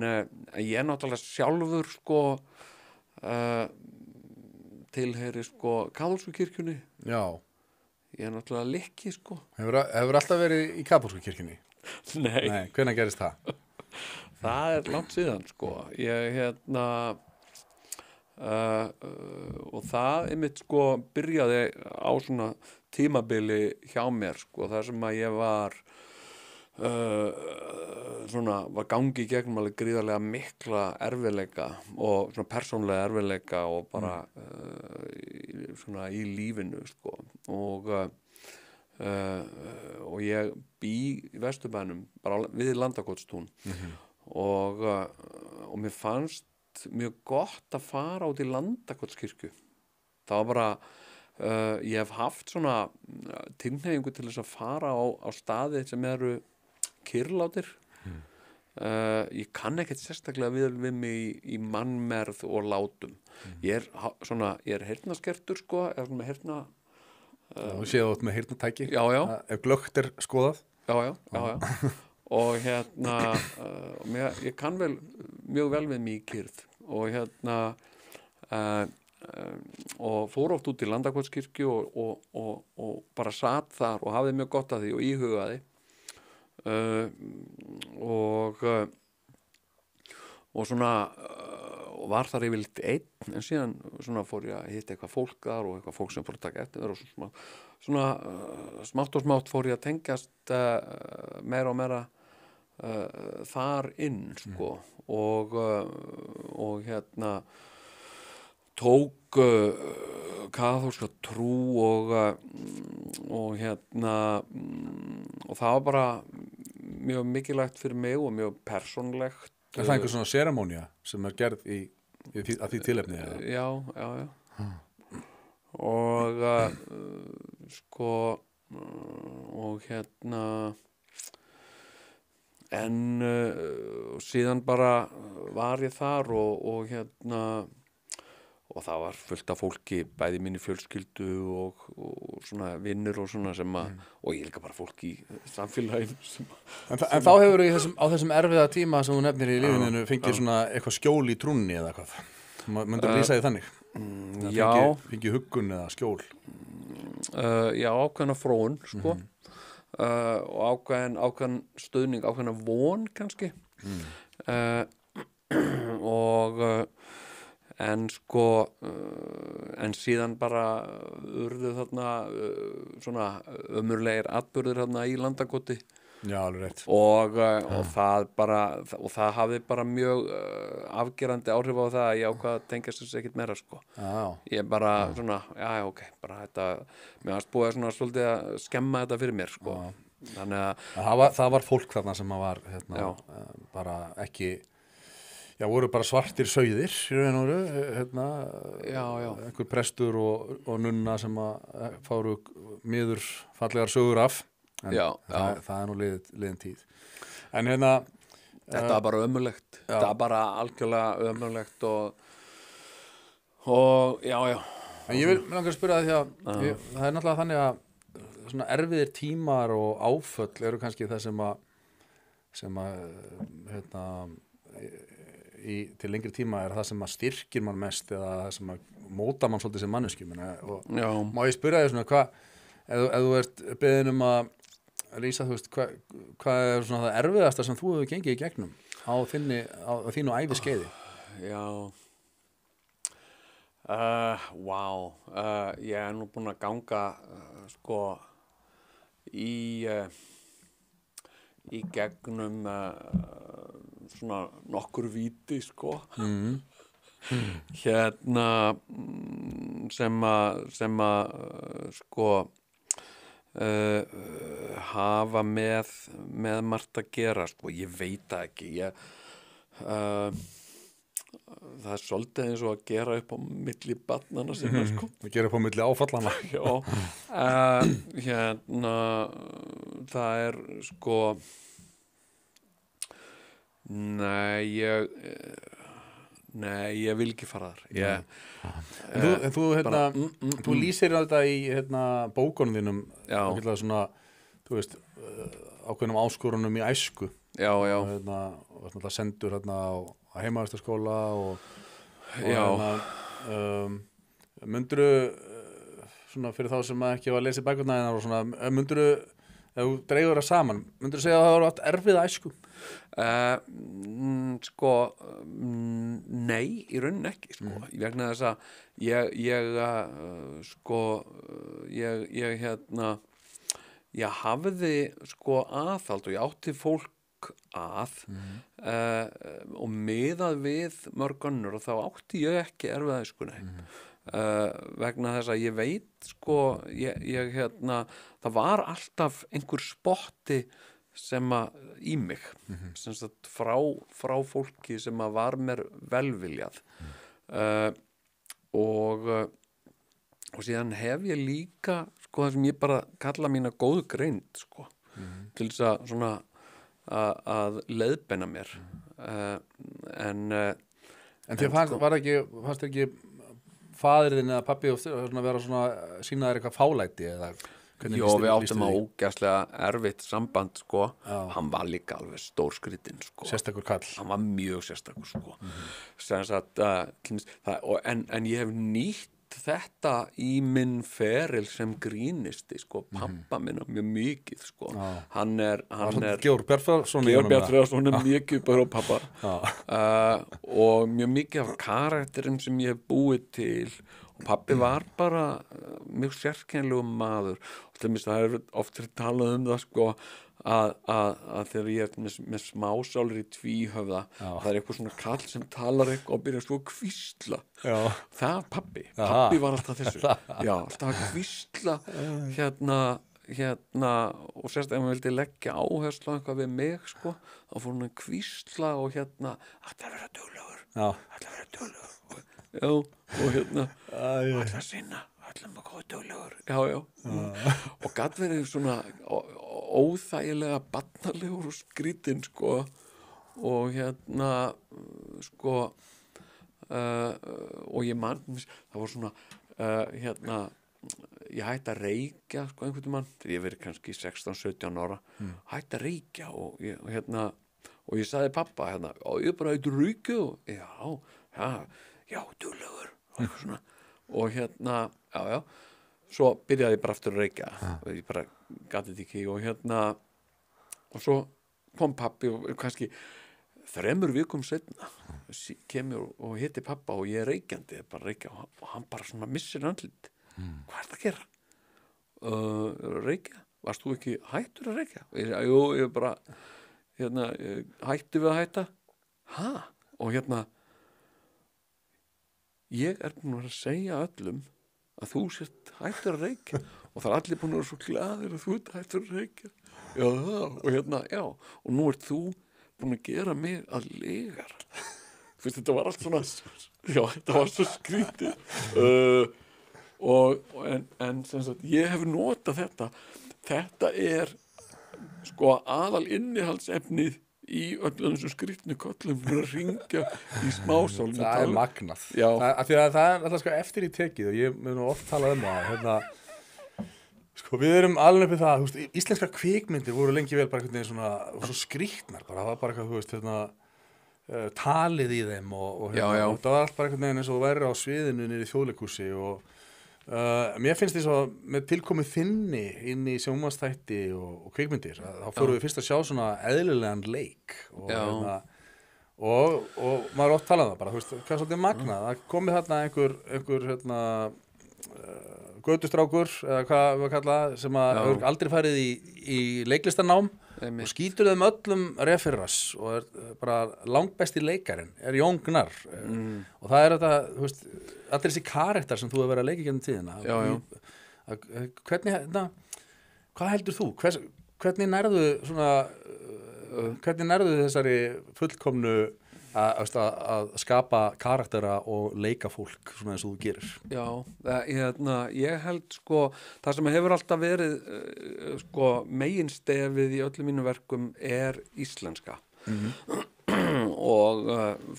ég er náttúrulega sjálfur sko tilheyri sko kaþólsku kirkjunni. Já. Ég er náttúrulega likki sko. Hefur alltaf verið í kaþólsku kirkjunni? Nei, hvenær gerist það? Það er langt síðan sko. Ég og það einmitt sko byrjaði á svona tímabili hjá mér sko, þar sem að ég var var gangi í gegnum alveg gríðarlega mikla erfiðleika og svona persónlega erfiðleika og bara svona í lífinu sko og ég bý í Vesturbænum bara við Landakotstún og mér fannst mjög gott að fara út í Landakotskirkju. Það var bara ég hef haft svona tilhneigingu til þess að fara á staði sem eru kyrrlátir ég kann ekkert sérstaklega við mig í mannmerð og látum ég er heyrnarskertur sko, ég er með heyrna Þú séð út með heyrnatæki já. Ef glöggt er skoðað Já og ég kann mjög vel við mig í kyrrð og og fór oft út í Landakotskirkju og bara satt þar og hafði mjög gott af því og íhugaði og svona og var þar yfirleitt einn en síðan svona fór ég að hitta eitthvað fólk þar og eitthvað fólk sem fór að taka eftir mér og svona smátt og smátt fór ég að tengjast meira og meira þar inn sko og tók kaþólska trú og það var bara mjög mikilvægt fyrir mig og mjög persónlegt. Er það einhver svona seramónía sem er gerð að því tilefni? Já. Og sko og en síðan bara var ég þar og og það var fullt af fólki bæði minni fjölskyldu og svona vinnur og svona sem og ég líka bara fólk í samfélaginu En þá hefur á þessum erfiða tíma sem þú nefnir í lífinu fengið svona eitthvað skjól í trúnni eða hvað? Myndur þú lýsa því þannig? Já. Fengið huggun eða skjól? Já, ákveðna fróun sko og ákveðin stuðning, ákveðna von kannski og en sko en síðan bara urðu þarna svona ömurlegir atburðir þarna í Landakoti Já, alveg rétt. og það hafði bara mjög afgerandi áhrif á það að ég ákvað að tengja þessu ekkert meira sko. Já, Ég bara svona, já, ok, bara þetta, mér varst búið svona svolítið að skemma þetta fyrir mér sko. Þannig að það var fólk þarna sem var hérna, bara ekki, já, voru bara svartir sauðir í raun og veru, hérna, já, einhver prestur og nunna sem að fáru miður fallegar sögur af. En Já, það er nú liðin tíð. En hérna þetta var bara ömurlegt, þetta var bara algjörlega ömurlegt og já. En ég vil langar að spyrja það því að það er náttúrulega þannig að svona erfiðir tímar og áföll eru kannski það sem að hérna til lengri tíma er það sem að styrkir mann mest eða það sem að móta mann svolítið sem manneskju. Og má ég spyrja þig svona ef þú ert beðin að lýsa, þú veist, hvað er svona það erfiðasta sem þú hefur gengið í gegnum á þínu æviskeiði? Já ég er nú búinn að ganga sko í gegnum svona nokkur víti sko hérna sem að sko hafa með margt að gera sko, ég veit það ekki það er svolítið eins og að gera upp á milli barnanna sinna sko. Að gera upp á milli áfallana. Hérna það er sko Nei, ég vil ekki fara þar. En þú hérna, þú lýsir þetta í hérna bókunum þínum, svona, þú veist, ákveðnum áskorunum í æsku. Já. Og hérna, og náttúrulega sendur hérna á heimavistarskóla og hérna, myndirðu svona fyrir þá sem ekki var að lesa bækurnar og svona, myndirðu, ef þú dreigur það saman, myndirðu segja að það voru átt erfið æsku? Sko nei, í rauninni ekki sko. Ég vegna þess að ég hafði sko aðhald og ég átti fólk að og miðað við mörg önnur og þá átti ég ekki erfiða æsku vegna þess að ég veit sko það var alltaf einhver spotti sem að í mig sem sagt frá fólki sem að var mér velviljað og síðan hef ég líka sko það sem ég bara kalla mína góðu greind sko til þess að svona að leiðbeina mér en því fannst ekki faðirinn eða pabbi vera svona sýna þér eitthvað fálæti eða Jó, við áttum að ógæslega erfitt samband sko, hann var líka alveg stórskrítinn sko. Sérstakur kall. Hann var mjög sérstakur sko. En ég hef nýtt þetta í minn feril sem grínisti sko, pappa minna mjög mikið sko. Hann er Georg Bjartfreðarsson er mikið bara á pappa og mjög mikið af karakterum sem ég hef búið til og pappi var bara mjög sérkennilegu maður og til dæmis það er oft talað um það sko að þegar ég er með smásálir í tvíhöfða það er eitthvað svona kall sem talar eitthvað og byrjar svo að hvísla það er pappi var alltaf þessu alltaf að hvísla hérna og sérstaklega ef maður vildi leggja áherslu á eitthvað við mig sko þá fór hann að hvísla og hérna ætla að vera duglegur og hérna ætla að sinna ætlum að góða duglegur og gat verið svona óþægilega barnalegur og skrítinn sko og hérna sko og ég man það var svona hérna ég hætti að reykja sko einhvern mann þegar ég verið kannski 16-17 ára hætti að reykja og ég sagði pappa hérna ég bara hætti að reykja og já, duglegur og eitthvað svona og hérna, svo byrjaði ég bara aftur að reykja og ég bara gatið ekki og og svo kom pappi og kannski 3 vikum seinna kemur og hitti pappa og ég er reykjandi, bara reykja og hann bara svona missir andlit. Hvað er það að gera? Reykja? Varst þú ekki hættur að reykja? Og ég segi, jú, ég bara hætti við að hætta. Ha? Og ég er búin að segja öllum að þú sért hættur að reykja og það er allir búin að vera svo glaðir að þú ert hættur að reykja. Já, og já, og nú ert þú búin að gera mig að legar. Þetta var allt svona, já, þetta var svo skrítið. En sem sagt, ég hef notað þetta er sko aðal innihaldsefnið í öllum þessum skrítnu kollum að ringja í smásál. Það er magnað. Já. Það er alltaf sko eftir í tekið og ég mun oft talað það. Sko við erum alveg uppið það, íslenskar kvikmyndir voru lengi vel bara einhvern veginn svona, svo skrítnar bara, það var bara eitthvað, talið í þeim og það var allt bara einhvern veginn eins og væri á sviðinu niður í Þjóðleikhúsi og mér finnst því svo með tilkomið þinni inn í sjónvarpsþætti og kvikmyndir, þá fórum við fyrst að sjá svona eðlilegan leik og maður oft talað það bara, hvað er svolítið magnað, það komið þarna einhver götustrákur, eða hvað við kalla sem hefur aldrei farið í leiklistarnám og skýtur þeim öllum referras og er bara langbesti leikarinn, er Jón Gnarr og það er þetta, allir þessi karakter sem þú hefur verið að leika í gennum tíðina. Hvað heldur þú? Hvernig nærðu þessari fullkomnu að skapa karaktera og leika fólk svona eins og þú gerir? Já, ég held sko, það sem hefur alltaf verið sko meginstefið í öllum mínum verkum er íslenska og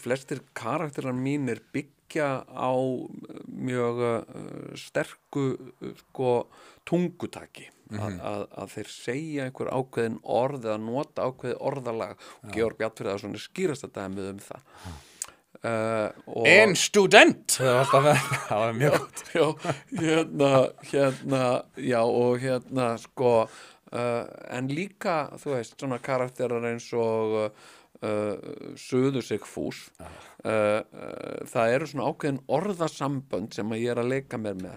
flestir karakterar mínir byggja á mjög sterku sko tungutaki að þeir segja einhver ákveðin orð eða nota ákveðið orðalag og Georg Bjarnfreðarsson er skýrasta dæmið það En student það var mjög gott sko en líka þú veist svona karakterar eins og Suður Sigfús það eru svona ákveðin orðasambönd sem að ég er að leika mér með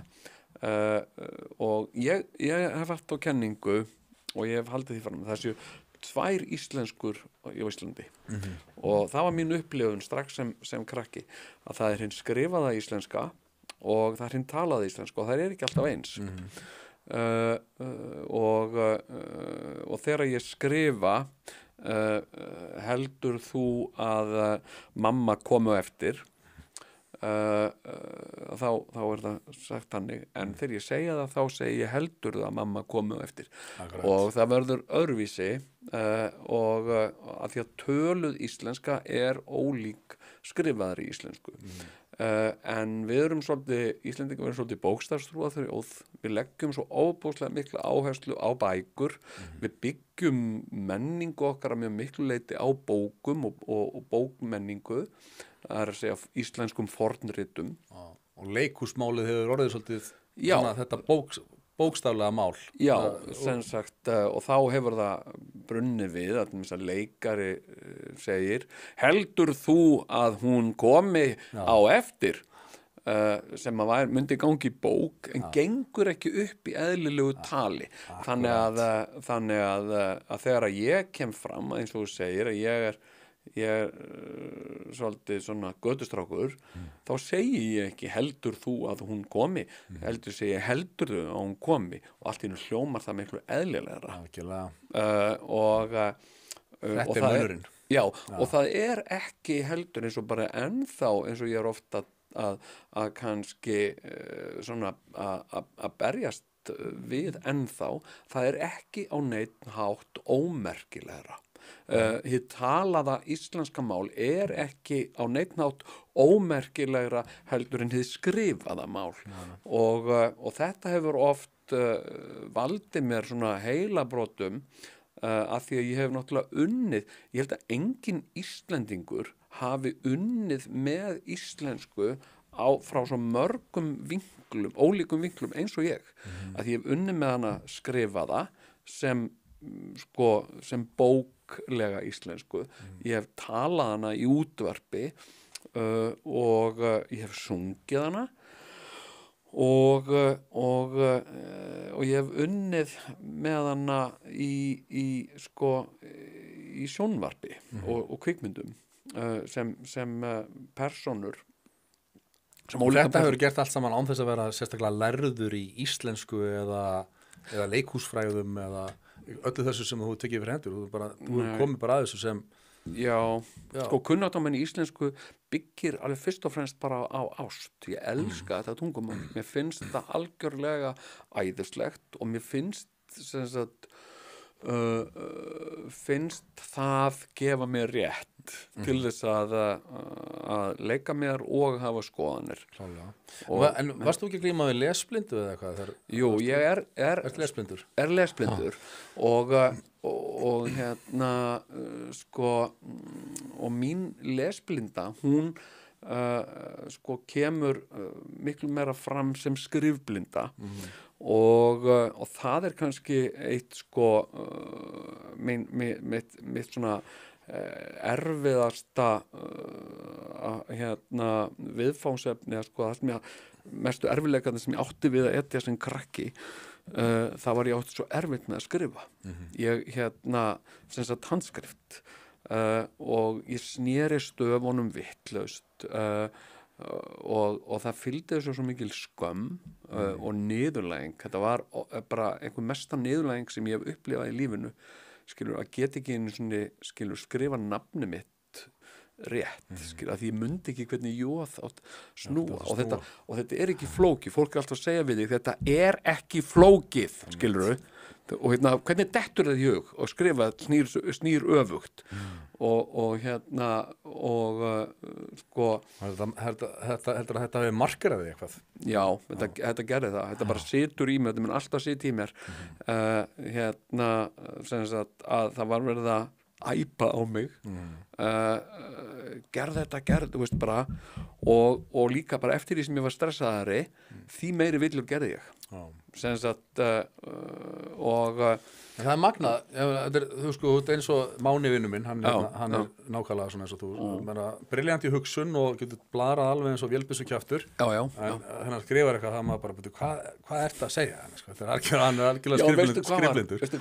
og ég hef haft á kenningu og ég hef haldið því fram það séu 2 íslenskur í Íslandi og það var mín upplifun strax sem krakki að það er hinn skrifaða íslenska og það er hinn talaða íslenska og það er ekki alltaf eins og þegar ég skrifa heldur þú að mamma komu eftir þá er það sagt hannig en þegar ég segja það þá segi ég heldur það að mamma komu eftir og það verður öðruvísi og að því að töluð íslenska er ólík skrifaðri íslensku en við erum svolítið Íslendingar erum svolítið bókstafstrúa þjóð við leggjum svo óbúslega mikla áherslu á bækur við byggjum menningu okkar að mjög miklu leyti á bókum og bókmenningu það er að segja íslenskum fornritum og leikhúsmálið hefur orðið svolítið svona, þetta bókstaflega mál sem sagt og þá hefur það brunnið við að leikari segir heldur þú að hún komi á eftir sem að myndi gangi í bók en gengur ekki upp í eðlilegu tali þannig að þegar að ég kem fram eins og þú segir að ég er svolítið svona götustrákur þá segi ég ekki heldur þú að hún komi heldur segi ég heldur þú að hún komi og allt í nú hljómar það miklu eðlilegra og þetta er munurinn og það er ekki heldur eins og bara ennþá eins og ég er ofta að kannski svona að berjast við ennþá það er ekki á neinn hátt ómerkilegra hið talaða íslenska mál er ekki á neinn hátt ómerkilegra heldur en hið skrifaða mál og þetta hefur oft valdið mér svona heilabrotum af því að ég hef náttúrulega unnið ég held að engin Íslendingur hafi unnið með íslensku frá svo mörgum vinklum, ólíkum vinklum eins og ég að ég hef unnið með hana skrifaða sem sko sem bóklega íslensku, ég hef talað hana í útvarpi og ég hef sungið hana og ég hef unnið með hana í sjónvarpi og kvikmyndum sem persónur Þetta hefur gert allt saman án þess að vera sérstaklega lærður í íslensku eða leikhúsfræðum eða öllu þessu sem þú tekið fyrir hendur, þú komið bara að þessu sem Já. Sko kunnáttáminn í íslensku byggir alveg fyrst og fremst bara á ást. Ég elska þetta tungumál. Mér finnst þetta algjörlega æðislegt og mér finnst sem sagt finnst það gefa mér rétt til þess að leika mér og hafa skoðanir. En varst þú ekki að glíma við lesblindu eða eitthvað? Jú, ég er lesblindur. Er lesblindur og hérna og mín lesblinda hún kemur miklu meira fram sem skrifblinda og það er kannski eitt mitt svona erfiðasta viðfángsefni það sem mestu erfiðleikarnir sem ég átti við að etja sem krakki það var ég átti svo erfitt með að skrifa ég sem sagt handskrift og ég sneri stöfunum vitlaust og það fylgdi þessu svo mikil skömm og niðurlæging þetta var bara einhver mesta niðurlæging sem ég hef upplifað í lífinu skilur að geta ekki einu svona skilur skrifa nafni mitt rétt skilur að því ég mundi ekki hvernig jóð átt snúa og þetta er ekki flókið fólk er alltaf að segja við þig þetta er ekki flókið skilur og hvernig dettur það í hug og skrifa snýr öfugt og heldur að þetta hefur markeraði eitthvað já, þetta gerði það þetta bara situr í mér, þetta mun alltaf sit í mér sem sagt að það var verið að æpa á mig gerð þetta, þú veist bara og líka bara eftir því sem ég var stressaðari því meiri villur gerði ég sem sagt en það er magnað þú eins og Máni vinnu minn hann er nákvæmlega svona eins og þú brilljant í hugsun og getur bladrað alveg eins og vélbyssu kjaftur en hann skrifar eitthvað það maður bara hvað ert að segja hann er algjörlega skrifblindur veistu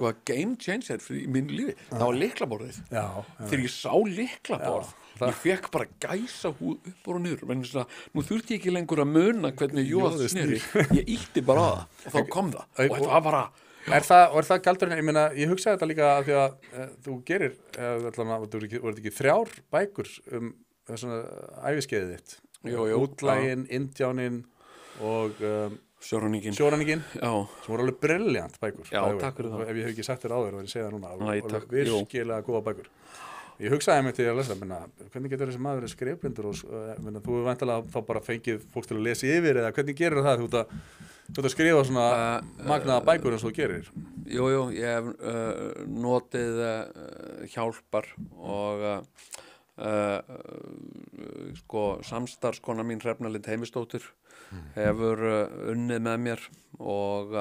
hvað game changer fyrir mínu lífi það var lyklaborðið þegar ég sá lyklaborð ég fekk bara gæsa húð upp og niður nú þurfti ég ekki lengur að muna hvernig jóð sneri ég ítti bara á það og þá kom það og þetta var bara Er það galdurinn, ég meina, ég hugsaði þetta líka að því að þú gerir, voru þetta ekki 3 bækur svona æviskeiðið þitt? Jú. Útlægin, Indjáninn og Sjóræninginn, sem voru alveg brilljant bækur. Já, takk fyrir það. Ef ég hef ekki sagt þér áður, ég segja það núna, virkilega góða bækur. Ég hugsaði mig til að lesa, hvernig getur þessi maður skrifblindur og þú væntanlega þá bara fengið fólk til að lesa yfir eða hvernig gerir það þú ert að skrifa svona magnaða bækur eins og þú gerir? Jú, ég hef notið hjálpar og samstarfskona mín Hrefna Lind Heimisdóttir hefur unnið með mér og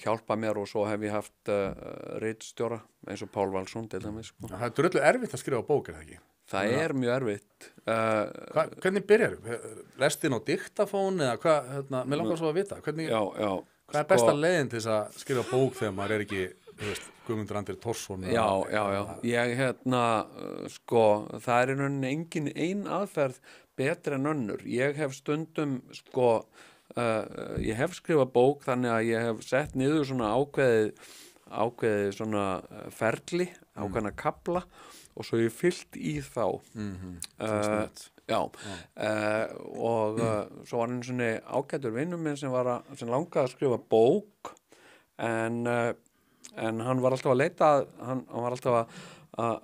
hjálpa mér og svo hef ég haft ritstjóra eins og Pál Valsson til dæmis Það er drullu erfitt að skrifa bók, er það ekki? Það er mjög erfitt Hvernig byrjar þú? Lestin á diktafón eða hvað, mér langar svo að vita hvað er besta leiðin til þess að skrifa bók þegar maður er ekki Guðmundur Andri Thorsson Já, ég það er í rauninni engin ein aðferð betri en önnur ég hef stundum ég hef skrifað bók þannig að ég hef sett niður svona ákveðið svona ferli ákveðna kafla og svo ég fyllt í þá og svo var einu svona ágætur vinnur minn sem langaði að skrifa bók en hann var alltaf að leita hann var alltaf að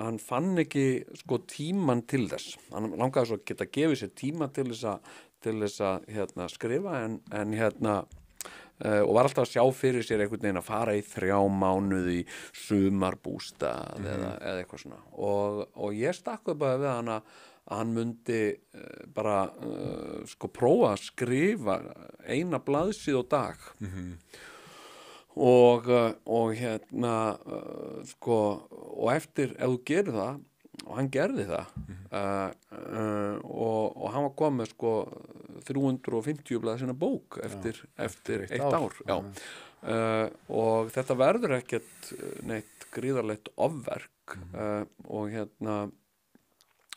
hann fann ekki tíman til þess hann langaði svo að geta gefið sér tíma til þess að skrifa en og var alltaf að sjá fyrir sér einhvern veginn að fara í 3 mánuði í sumarbústað eða eitthvað svona og ég stakk upp að við hann að hann myndi bara prófa að skrifa 1 blaðsíðu á dag og hérna sko, og eftir ef þú gerir það, og hann gerði það og hann var komið sko 350 blaða sinna bók eftir eitt ár. Já. Og þetta verður ekkert neitt gríðarlegt ofverk og hérna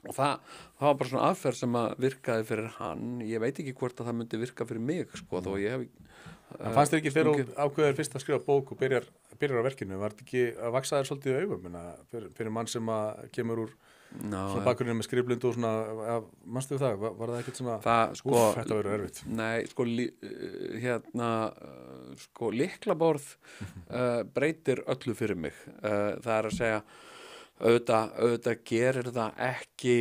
og það var bara svona aðferð sem að virkaði fyrir hann. Ég veit ekki hvort að það myndi virka fyrir mig sko, þó ég hef En fannst þér ekki þegar þú ákveður fyrst að skrifa bók og byrjar á verkinu, var þetta ekki að vaksa þér svolítið í augum fyrir mann sem að kemur úr svona bakgrunni með skrifblindu og svona, manstu það, var það ekkert svona sko, þetta verður erfitt? Nei, sko sko lyklaborð breytir öllu fyrir mig. Það er að segja auðvitað gerir það ekki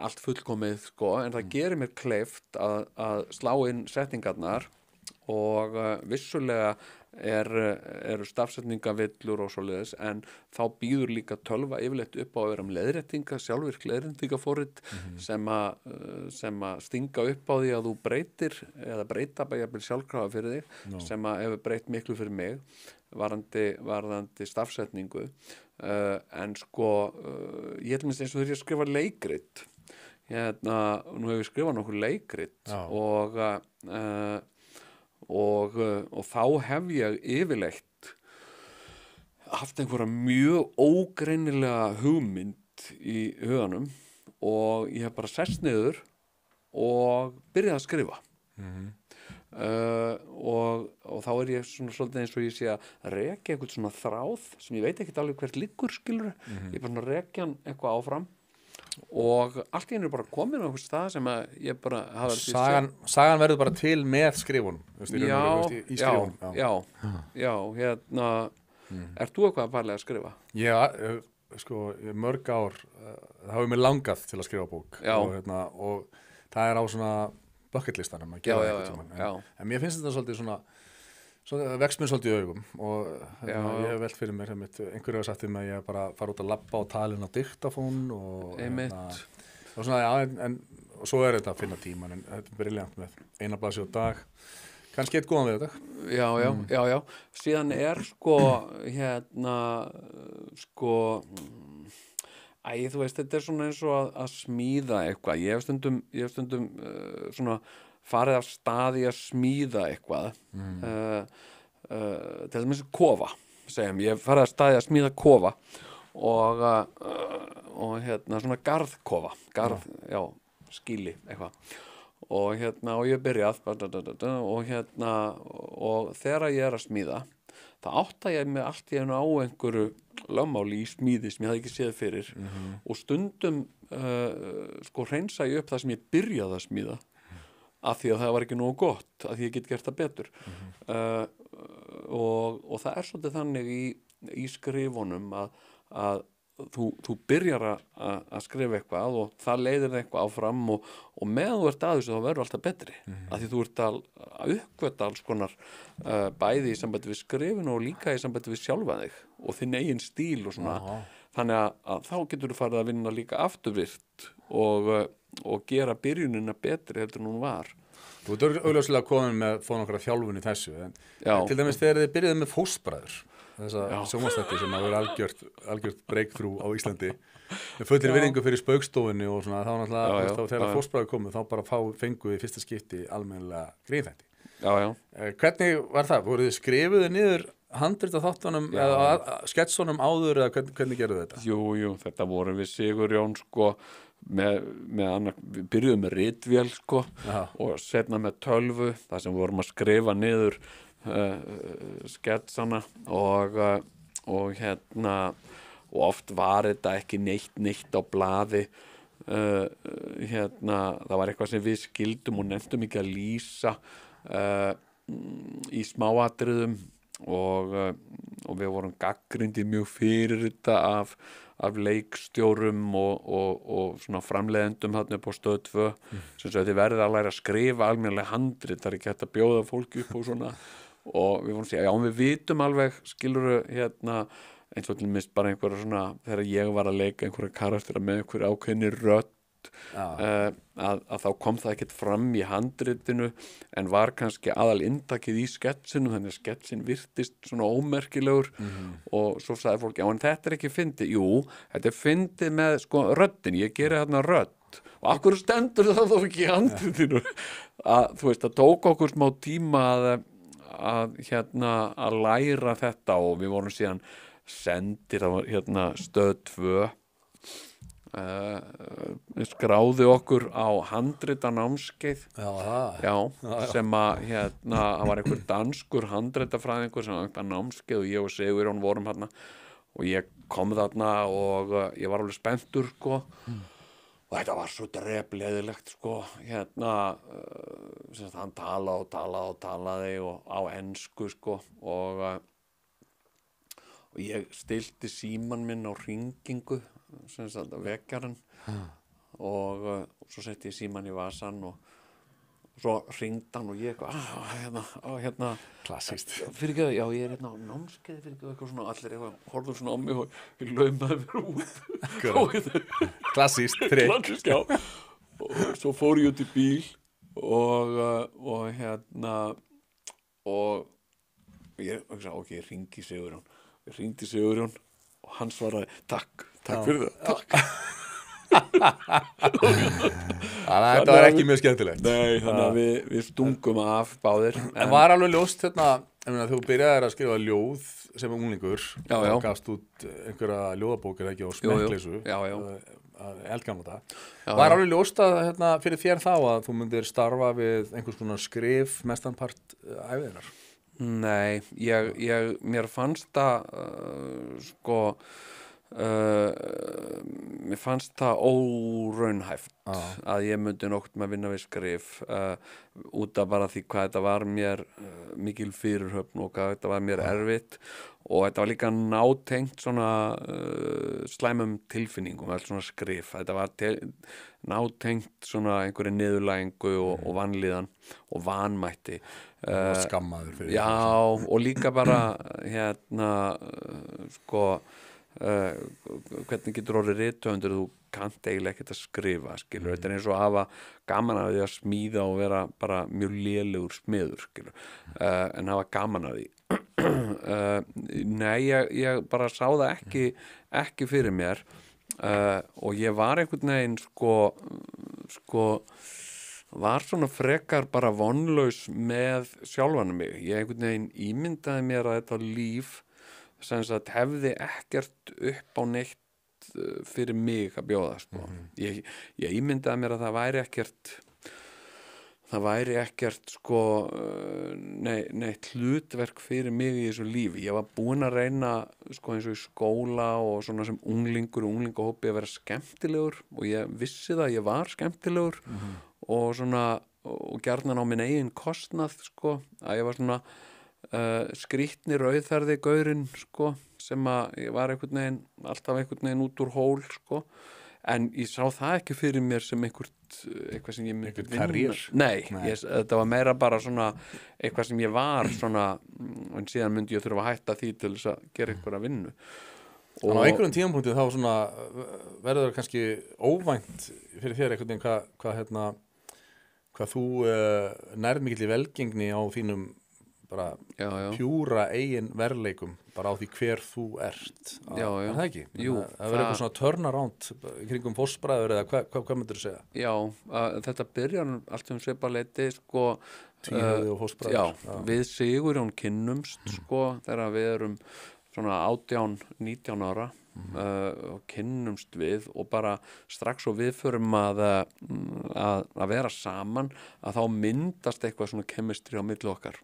allt fullkomið sko, en það gerir mér kleift að slá inn setningarnar og vissulega eru stafsetningavillur og svoleiðis, en þá býður líka tölva yfirleitt upp á að vera leiðréttinga, sjálfvirk leiðréttingaforrit sem að stinga upp á því að þú breytir eða breyta bara jafnvel sjálfkrafa fyrir þig sem að hefur breytt miklu fyrir mig varðandi stafsetningu en sko ég held minnst eins og þegar ég skrifa leikrit hérna, nú hefur ég skrifað nokkur leikrit og þá hef ég yfirleitt haft einhverja mjög ógreinilega hugmynd í huganum og ég hef bara sest niður og byrjað að skrifa og þá er ég svona svolítið eins og ég sé að rekja eitthvað svona þráð sem ég veit ekkert alveg hvert liggur skilur ég bara rekja hann eitthvað áfram og allt í henni er bara komin á einhvers stað sem að ég bara hafa Sagan verður bara til með skrifunum í skrifunum já, hérna ert þú eitthvað að pæla að skrifa? Já, sko, mörg ár það hafi mér langað til að skrifa bók og það er á svona bucketlistanum að gera eitthvað en mér finnst þetta svolítið svona vext mér svolítið í augum og ég hef velt fyrir mér einhverju hafa sagt um að ég bara fara út að labba og tala inn á diktafón og svona, en svo er þetta að finna tíman en þetta er briljant með eina blaðsíðu á dag kannski eitt góðan við þetta já síðan er sko hérna sko þú veist, þetta er svona eins og að smíða eitthvað ég hef stundum svona farið af stað í að smíða eitthvað til dæmis kofa segjum, ég hef farið af stað í að smíða kofa og hérna svona garðkofa skýli eitthvað og hérna og ég byrjað og hérna og þegar ég er að smíða það átta ég mig allt í einu á einhverju lögmáli í smíði sem ég hafði ekki séð fyrir og stundum sko hreinsa ég upp það sem ég byrjaði að smíða af því að það var ekki nógu gott af því ég get gert það betur og það er svolítið þannig í skrifunum að þú byrjar að skrifa eitthvað og það leiðir það eitthvað áfram og meðan þú ert að þessu þá verður alltaf betri af því þú ert að uppgöta alls konar bæði í sambandi við skrifinu og líka í sambandi við sjálfa þig og þinn eigin stíl og svona þannig að þá getur þú farið að vinna líka afturvirkt og gera byrjunina betri heldur en hún var. Þú ert augljóslega komin með fóna okkar þjálfun í þessu en til dæmis þegar þið byrjuðu með Fóstbræður þessa sjónvarpsþætti sem að vera algjört breakthrough á Íslandi með fullir virðingu fyrir Spaugstofunni og svona þá náttúrulega þegar Fóstbræður komu þá bara fengu í fyrsta skipti almennilega gríðþætti. Hvernig var það? Voruð þið skrifuðu niður handrit af þáttunum eða sketsunum áður eða hvernig gerðu þetta? Jú, þetta voru við Sigurjón sko með við byrjuðum með ritvél sko og setna með tölvu þar sem við vorum að skrifa niður sketsana og hérna og oft var þetta ekki neitt á blaði hérna það var eitthvað sem við skildum og nefndum ekki að lýsa í smáatriðum og við vorum gagnrýndir mjög fyrir þetta af leikstjórum og svona framleiðendum þarna upp á Stöð 2 sem svo þið verðið að læra að skrifa almennilega handrit, það er ekki hægt að bjóða fólki upp og svona og við vorum að segja, við vitum alveg skilurðu hérna eins og til mist bara einhverja svona þegar ég var að leika einhverja karaktera með einhverja ákveðni rödd að þá kom það ekkert fram í handritinu en var kannski aðal inntakið í sketsinu, þannig að sketsin virtist svona ómerkilegur og svo sagði fólk, já en þetta er ekki fyndið, jú, þetta er fyndið með sko röddin, ég geri þarna rödd og akkur stendur það þó ekki í handritinu að þú veist, það tók okkur smá tíma að læra þetta og við vorum síðan sendir, það var stöð 2 skráði okkur á handrita námskeið sem að það var einhver danskur handritafræðingur sem var einhver námskeið og ég og Sigurjón vorum hérna og ég kom þarna og ég var alveg spenntur sko og þetta var svo drepleðilegt sko hann talaði og á ensku sko og ég stilti síman minn á hringingu sem sagt að vekjaran og svo setti ég síman í vasan og svo hringdi hann og ég hérna klassískt fyrirgefðu, já ég er hérna á námskeiði fyrirgefðu eitthvað svona, allir eitthvað horfðu svona á mig og ég laumaði mér út klassískt trikk klassískt, já og svo fór ég út í bíl og ég ok, ég hringi Sigurjón og hann svaraði takk fyrir það þannig að þetta var ekki mjög skemmtilegt nei, þannig að við stungum af báðir en var alveg ljóst þú byrjaðir að skrifa ljóð sem unglingur og gafst út einhverja ljóðabók eða ekki á smekkleysu eldgamla þetta var alveg ljóst að fyrir þér þá að þú myndir starfa við einhvers konar skrif mestanpart æviðinnar. Nei, mér fannst það mér fannst það óraunhæft að ég myndi nokkuð með að vinna við skrif út af bara því hvað þetta var mér mikil fyrirhöfn og hvað þetta var mér erfitt og þetta var líka nátengt svona slæmum tilfinningum, allt svona skrif þetta var nátengt svona einhverju niðurlægingu og vanlíðan og vanmætti og skammaður fyrir já, og líka bara hvernig getur orðið rithöfundur þú kannt eiginlega ekkert að skrifa skilur, þetta er eins og að hafa gaman að því að smíða og vera bara mjög lélegur smiður skilur, en hafa gaman að því nei, ég bara sá það ekki fyrir mér og ég var einhvern veginn var svona frekar bara vonlaus með sjálfan mig, ég einhvern veginn ímyndaði mér að þetta líf sem sagt hefði ekkert upp á neitt fyrir mig að bjóða sko. Ég ímyndaði mér að það væri ekkert sko neitt hlutverk fyrir mig í þessu lífi. Ég var búinn að reyna sko eins og í skóla og svona sem unglingur og unglingahópi að vera skemmtilegur og ég vissi það að ég var skemmtilegur og svona og gjarnan á minn eigin kostnað sko að ég var svona skrýtni rauðþarði gaurinn sko sem að ég var alltaf einhvern veginn út úr hól sko en ég sá það ekki fyrir mér sem eitthvað sem ég myndi vinna nei. Þetta var meira bara svona eitthvað sem ég var svona en síðan myndi ég þurfa að hætta því til þess að gera einhverja vinnu og á einhverjum tímapunkti þá svona verður það kannski óvænt fyrir þér einhvern veginn hvað þú nærð mikill í velgengni á þínum bara pjúra eigin verðleikum bara á því hver þú ert er það ekki? Jú, það verður eitthvað svona turnaround kringum fósbræður eða hvað myndir þú segja? Já, þetta byrjar allt svipaleyti sko tvíhöfði og fósbræður við Sigurjón kynnumst sko þegar við erum svona 18-19 ára og kynnumst við og bara strax og við förum að vera saman að þá myndast eitthvað svona kemistri á milli okkar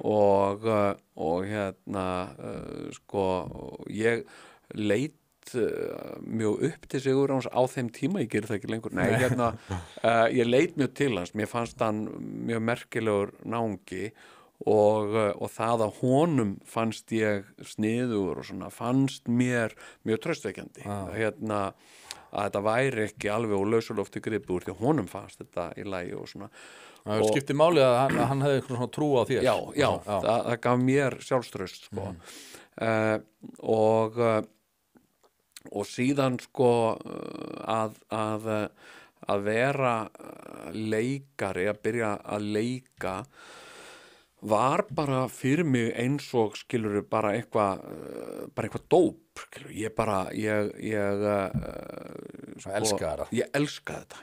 og sko ég leit mjög upp til Sigurjóns á þeim tíma, ég geri það ekki lengur ég leit mjög til hans, mér fannst hann mjög merkilegur náungi og það að honum fannst ég sniðugur og svona fannst mér mjög traustvekjandi að þetta væri ekki alveg og lausulofti gripið úr því að honum fannst þetta í lagi og svona það skipti máli að hann hefði eitthvað svona trú á þér já. Það gaf mér sjálfstraust sko. og síðan sko að vera leikari, að byrja að leika var bara fyrir mig eins og skilur bara eitthvað dóp, skilur. Ég elskaði þetta.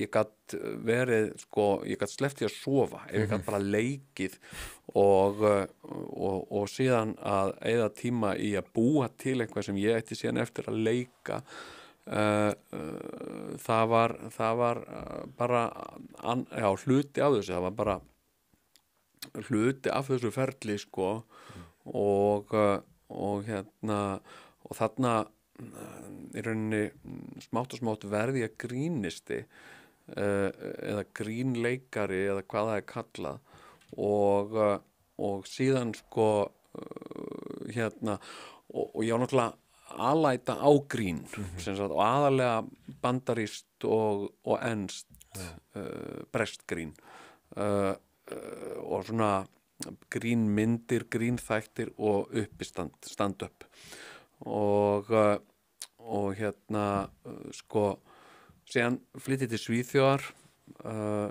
Ég gat verið sko, ég gat sleppt í að sofa ef ég gat bara leikið og síðan að eyða tíma í að búa til eitthvað sem ég ætti síðan eftir að leika. Það var bara hluti af þessu, það var bara hluti af þessu ferli sko og þarna í rauninni smátt og smátt verði ég grínisti eða grínleikari eða hvað það er kallað og síðan sko og ég var náttúrulega alæta á grín sem sagt, og aðalega bandarískt og enskt breskt grín og svona grínmyndir, grínþættir og uppistand, stand-up og sko síðan flyttið til Svíþjóðar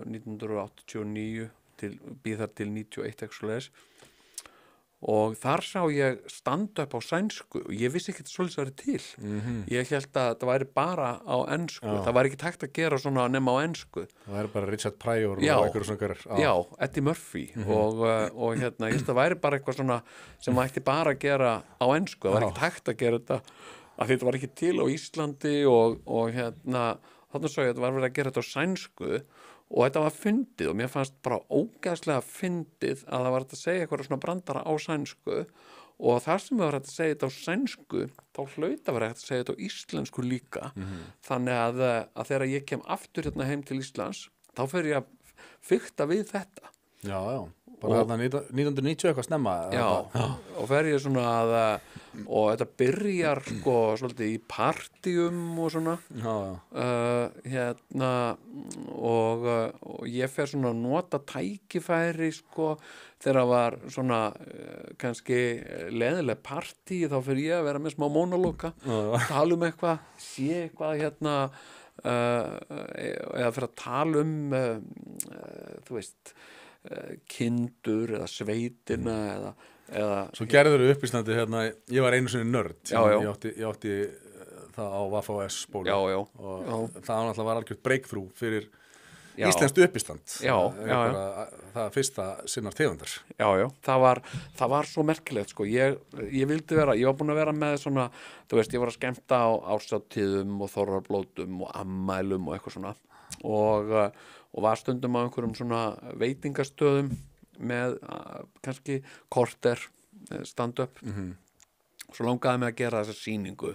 1989 býð þar til 91 eitthvað svoleiðis og þar sá ég stand-up á sænsku og ég vissi ekki svolítið að það er til ég hélt að það væri bara á ensku það væri ekki hægt að gera svona nema á ensku það væri bara Richard Pryor og einhverjum svona garar já, Eddie Murphy og ég held að það væri bara eitthvað svona sem ætti bara að gera á ensku það væri ekki hægt að gera þetta að þetta var ekki til á Íslandi og þarna svo ég að þetta var verið að gera þetta á sænsku og þetta var fyndið og mér fannst bara ógeðslega fyndið að það var að segja eitthvað svona brandara á sænsku og þar sem við var að segja þetta á sænsku þá hlaut að vera að segja þetta á íslensku líka þannig að þegar ég kem aftur hérna heim til Íslands þá fer ég að fikta við þetta já, bara þarna 1990 eitthvað snemma og fer ég svona að og þetta byrjar sko svolítið í partíum og svona og ég fer svona að nota tækifæri sko þegar var svona kannski leðileg partí þá fer ég að vera með smá mónologa tala um eitthvað, sé eitthvað eða fyrir að tala þú veist kindur eða sveitina eða svo gerður þau uppistandi ég var einu sinni nörd ég átti það á Vaffa-OS spólu og það náttúrulega var algjört breakthrough fyrir íslenskt uppistand það fyrsta sinnar tegundar það var svo merkilegt sko ég var búin að vera með svona þú veist ég var að skemmta á árshátíðum og þorrablótum og ammælum og eitthvað svona og var stundum á einhverjum svona veitingastöðum með kannski korter stand-up svo langaði mig að gera þessa sýningu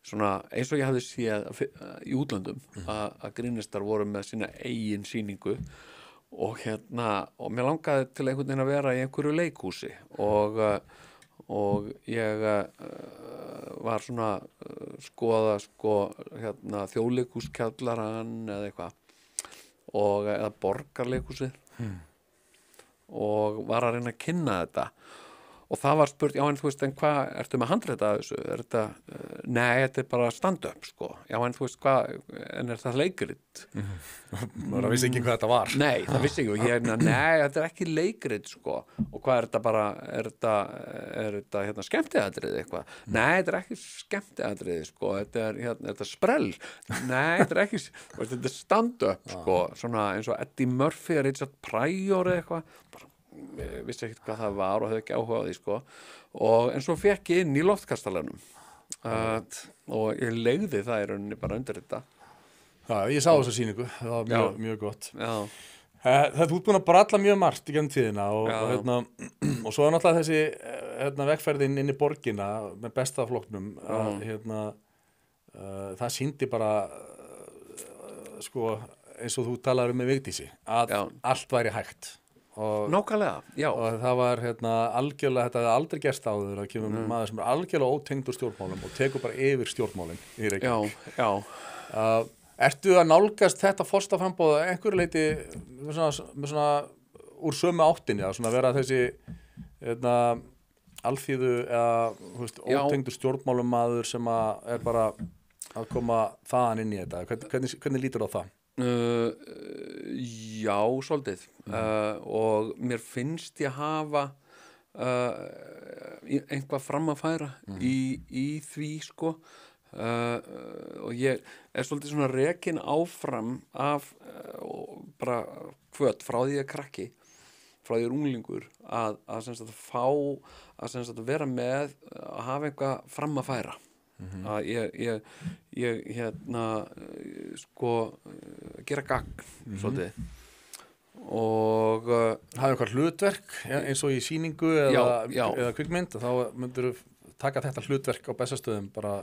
svona eins og ég hafði séð í útlöndum að grínistar voru með sína eigin sýningu og og mér langaði til einhvern veginn að vera í einhverju leikhúsi og ég var svona skoða sko þjóðleikhúskjallarann eða eitthvað eða borgarleikhúsið og var að reyna að kynna þetta og það var spurt, já en þú veist en hvað, ertu með handrita af þessu, er þetta nei, þetta er bara stand-up sko já en þú veist hvað, en er það leikrit það vissi ekki hvað þetta var nei, það vissi ekki og ég, nei, þetta er ekki leikrit sko og hvað er þetta bara, er þetta skemmtiatriði eitthvað, nei, þetta er ekki skemmtiatriði sko, þetta er þetta sprell, nei, þetta er ekki þetta er stand-up sko, svona eins og Eddie Murphy, Richard Pryor eitthvað, bara vissi ekkert hvað það var og hefði ekki áhuga á því sko en svo fekk ég inn í loftkastalanum og ég leigði það í rauninni bara undir þetta ég sá þessa sýningu, það var mjög gott þetta út búin að bralla mjög margt í gennum tíðina og svo er náttúrulega þessi vegferðin inn í borgina með besta flokknum það sýndi bara sko eins og þú talaður með Vigdísi að allt væri hægt nákvæmlega, já og það var algjörlega, þetta hefði aldrei gerst áður að kemur maður sem er algjörlega ótengdur stjórnmálum og tekur bara yfir stjórnmálin í Reykjavík ertu að nálgast þetta forstaframboð einhverju leiti með svona úr sömu áttinni að svona vera þessi alþýðu eða, þú veist, Já. ótengdur stjórnmálumaður sem að er bara að koma þaðan inn í þetta? Hvernig lítur á það? Já, svolítið og mér finnst ég hafa einhvað fram að færa í því sko og ég er svolítið svona rekin áfram af bara hvöt frá því að krakki frá því að unglingur að sem sagt fá að sem sagt vera með að hafa eitthvað fram að færa að ég hérna sko gera gagn svolítið og hafa eitthvað hlutverk eins og í sýningu eða kvikmynd þá myndur þú taka þetta hlutverk á Bessastöðum bara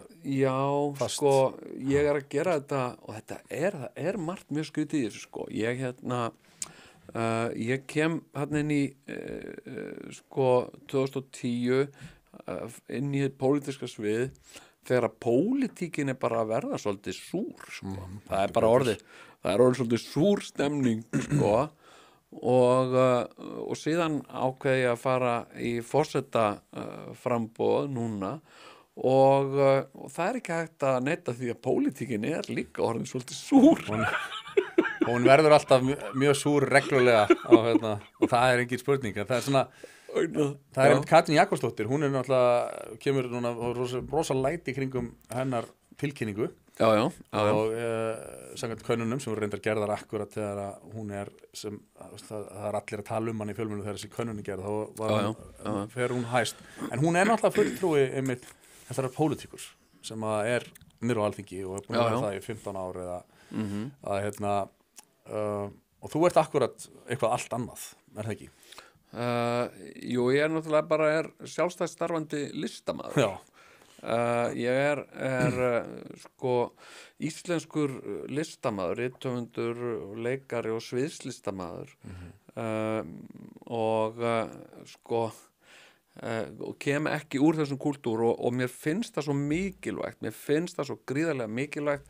fast. Sko ég er að gera þetta og það er margt mjög skrítið í þessu sko ég hérna ég kem hérna inn í sko 2010 inn í pólitíska svið þegar að pólitíkin er bara að verða svolítið súr sko. Það er bara orðið svolítið súr stemning sko og síðan ákveði ég að fara í forseta framboð núna og það er ekki hægt að neita því að pólitíkin er líka orðin svolítið súr hún verður alltaf mjög súr reglulega og það er engin spurning það er svona það er Katrín Jakobsdóttir, hún er náttúrulega kemur núna rosa læti kringum hennar tilkynningu og samkvæmt könnunum sem voru reyndar gerðar akkurat þegar hún er sem, það er allir að tala um hann í fjölmiðlum þegar þessi könnun er gerð þá fer hún hæst en hún er náttúrulega fulltrúi einmitt þessara pólitíkurs sem að er niður á Alþingi og er búin að vera það í 15 ár eða að hérna og þú ert akkurat eitthvað allt annað, er það ekki? Jú, ég er náttúrulega bara sjálfstætt starfandi listamaður ég er sko íslenskur listamaður, rithöfundur, leikari og sviðslistamaður og sko og kem ekki úr þessum kúltúr og mér finnst það svo mikilvægt mér finnst það svo gríðarlega mikilvægt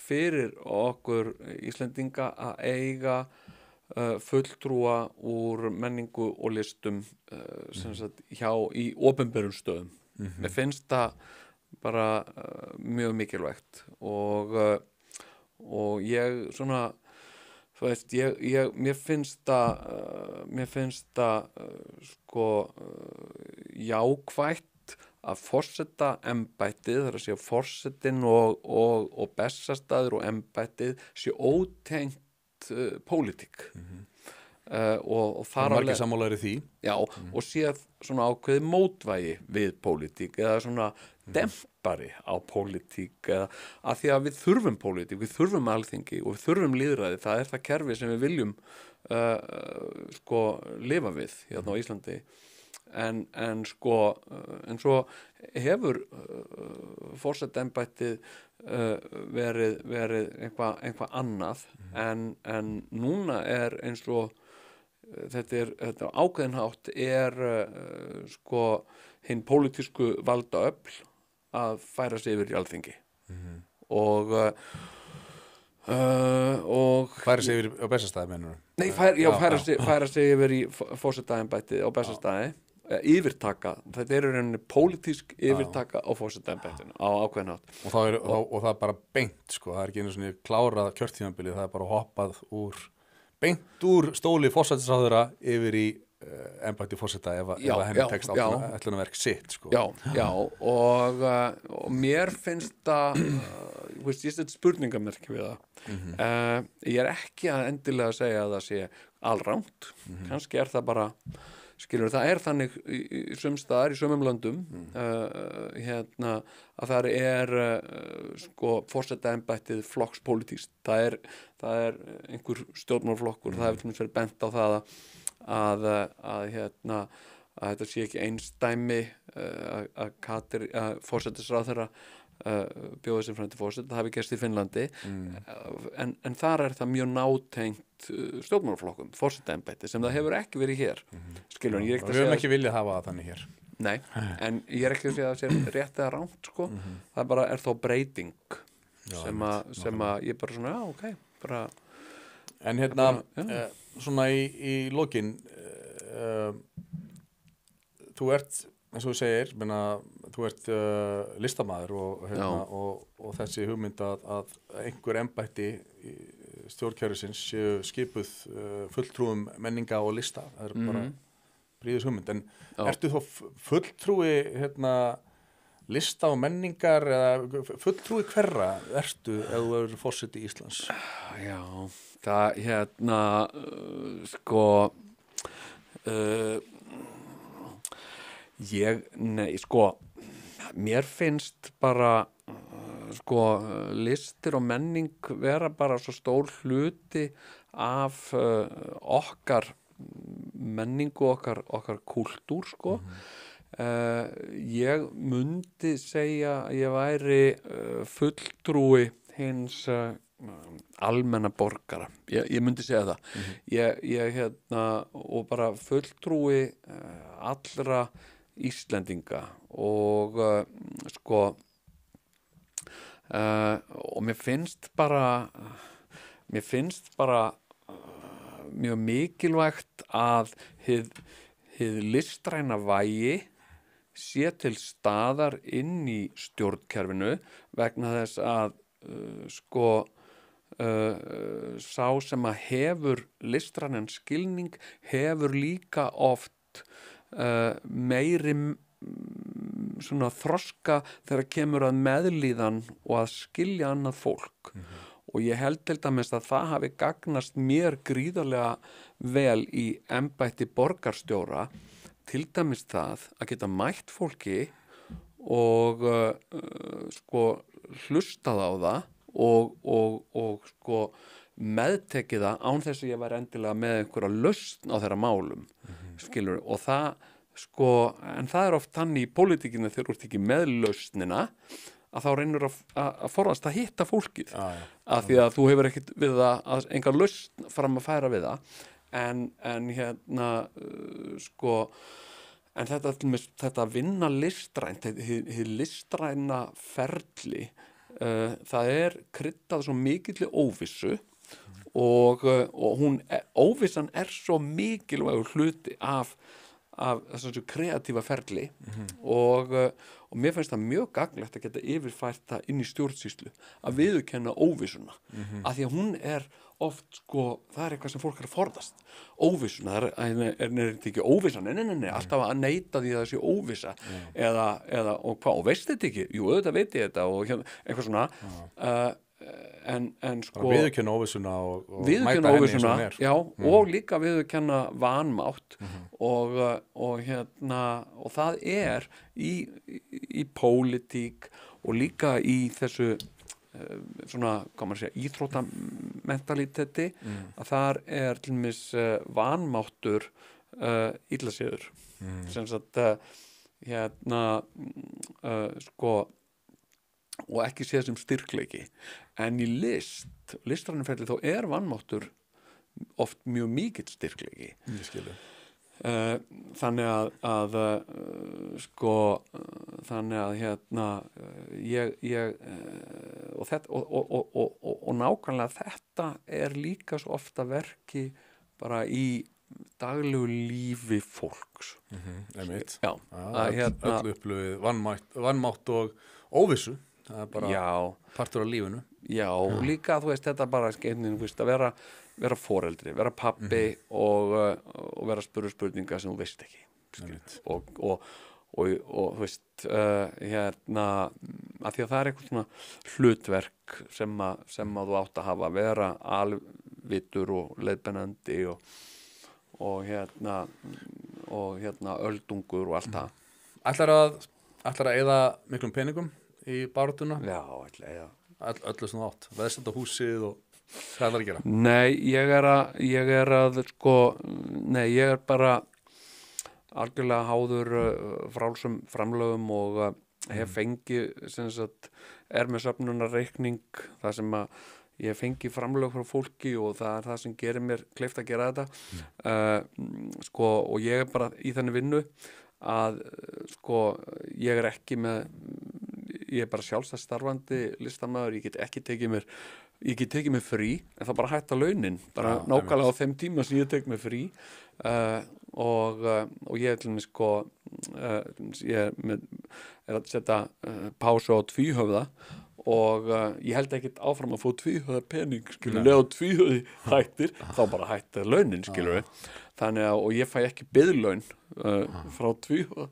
fyrir okkur Íslendinga að eiga fulltrúa úr menningu og listum sem sagt í opinberum stöðum mér finnst það bara mjög mikilvægt og ég svona þú veist, mér finnst það sko jákvætt að forseta embættið, það er að segja forsetinn og Bessastaður og embættið sé ótengt pólitík og þar margir sammálaðir í því og sé svona ákveði mótvægi við pólitík eða svona dempari á pólitík eða að því að við þurfum pólitík, við þurfum alþingi og við þurfum lýðræði, það er það kerfi sem við viljum sko lifa við hérna á Íslandi en svo hefur forsetaembættið verið eitthvað annað en núna er eins og þetta ákveðinhátt sko hinn pólitísku valdaöfl að færa sig yfir í Alþingi og færa sig yfir á Bessastaði mennur? Nei, færa sig yfir í forsetaembættið á Bessastaði yfirtaka, þetta er rauninni pólitísk yfirtaka á forsetaembættinu á ákveðinhátt og það er bara beint sko, það er ekki einu svona klárað kjörtímabilið, það er bara hoppað beint úr stóli forsætisráðherra yfir í embætti forseta ef henni tekst ætlunarverk sitt sko. og mér finnst það ég set spurningamerki við það ég er ekki að endilega segja að það sé alrangt kannski er það bara skilur, það er þannig í sumstaðar, í sumum löndum hérna, að það er sko forsetaembættið flokkspólitískt, það er einhver stjórnmálflokkur, það hefur til dæmis verið bent á það að þetta sé ekki einsdæmi að forsætisráðherra bjóði sem fram til forseta, það hafi gerst í Finnlandi en þar er það mjög nátengt stjórnmálaflokkum, forsetaembætti sem það hefur ekki verið hér skilur, við höfum ekki viljað hafa það þannig hér nei, en ég er ekki að segja að það sé rétt eða rangt sko, það bara er þó breyting sem að ég bara svona, ok bara, en hérna svona í lokin þú ert eins og þú segir, menna, þú ert listamaður og þessi hugmynd að einhver embætti stjórnkerfisins séu skipuð fulltrúum menninga og lista, það bara bríðis hugmynd, en ertu þá fulltrúi lista og menningar eða fulltrúi hverra ertu ef þú eru forseti Íslands? Já, það sko mér finnst bara listir og menning vera bara svo stór hluti af okkar menningu, okkar kúltúr ég myndi segja að ég væri fulltrúi hins almenna borgara, ég myndi segja það ég og bara fulltrúi allra Íslendinga og og mér finnst bara mjög mikilvægt að hið listræna vægi sé til staðar inn í stjórnkerfinu vegna þess að sá sem að hefur listrænan skilning hefur líka oft meiri svona þroska þegar kemur að meðlíðan og að skilja annað fólk og ég held til dæmis að það hafi gagnast mér gríðarlega vel í embætti borgarstjóra, til dæmis það að geta mætt fólki og hlustað á það og meðtekið það án þess að ég væri endilega með einhverja lausn á þeirra málum skilur, og það en það er oft þannig í pólitíkinu þegar þú ert ekki með lausnina að þá reynur að forðast að hitta fólkið af því að þú hefur ekkert við það að enga lausn fram að færa við það en þetta vinna listrænt hið listræna ferli það er kryddað svo mikilli óvissu og óvissan er svo mikilvægur hluti af þessu kreatífa ferli og mér finnst það mjög gagnlegt að geta yfirfært það inn í stjórnsýslu að viðurkenna óvissuna af því að hún er oft það er eitthvað sem fólk er að forðast óvissuna, er þetta ekki óvissa nei, alltaf að neita því að það sé óvissa eða og hvað, og veist þetta ekki? Jú, auðvitað veit ég þetta og eitthvað svona en viðurkenna óvissuna og mæta henni eins og hún er já, og líka viðurkenna vanmátt og það er í pólitík og líka í þessu svona, hvað maður segja, íþróttamentaliteti að þar er til dæmis vanmáttur illasíður sem sagt og ekki séð sem styrkleiki en í listrænuferli þá er vanmáttur oft mjög mikill styrkleiki þannig að ég og þetta og nákvæmlega þetta er líka svo ofta verki bara í daglegu lífi fólks einmitt öll upplöfið vanmátt og óvissu það er bara partur af lífinu já, og líka þú veist þetta bara að vera foreldri, vera pabbi og vera að spyrja spurninga sem þú veist ekki og þú veist að því að það er eitthvað svona hlutverk sem að þú átt að hafa vera alvitur og leiðbeinandi og öldungur og allt það Ætlar að eyða miklum peningum í barátuna? Já, ætla að öllu sem þú átt, veðsenda húsið og hvað ætlar að gera? Nei, ég er bara algjörlega háður frálsum framlögum og hef fengið sem sagt, er með söfnunarreikning þar sem að ég fengi framlög frá fólki og það er það sem gerir mér kleift að gera þetta og ég er bara í þenni vinnu að ég er ekki með ég er bara sjálfstætt starfandi listamaður, ég get tekið mér frí en það bara hætta launin bara nákvæmlega á þeim tíma sem ég tek mér frí og ég er til mig ég er að setja pásu á tvíhöfða og ég held ekkert áfram að fá tvíhöfða pening, skilur, leða tvíhöfði hættir, þá bara hættir launin, skilur við. Þannig að, og ég fæ ekki biðlaun frá tvíhöfða,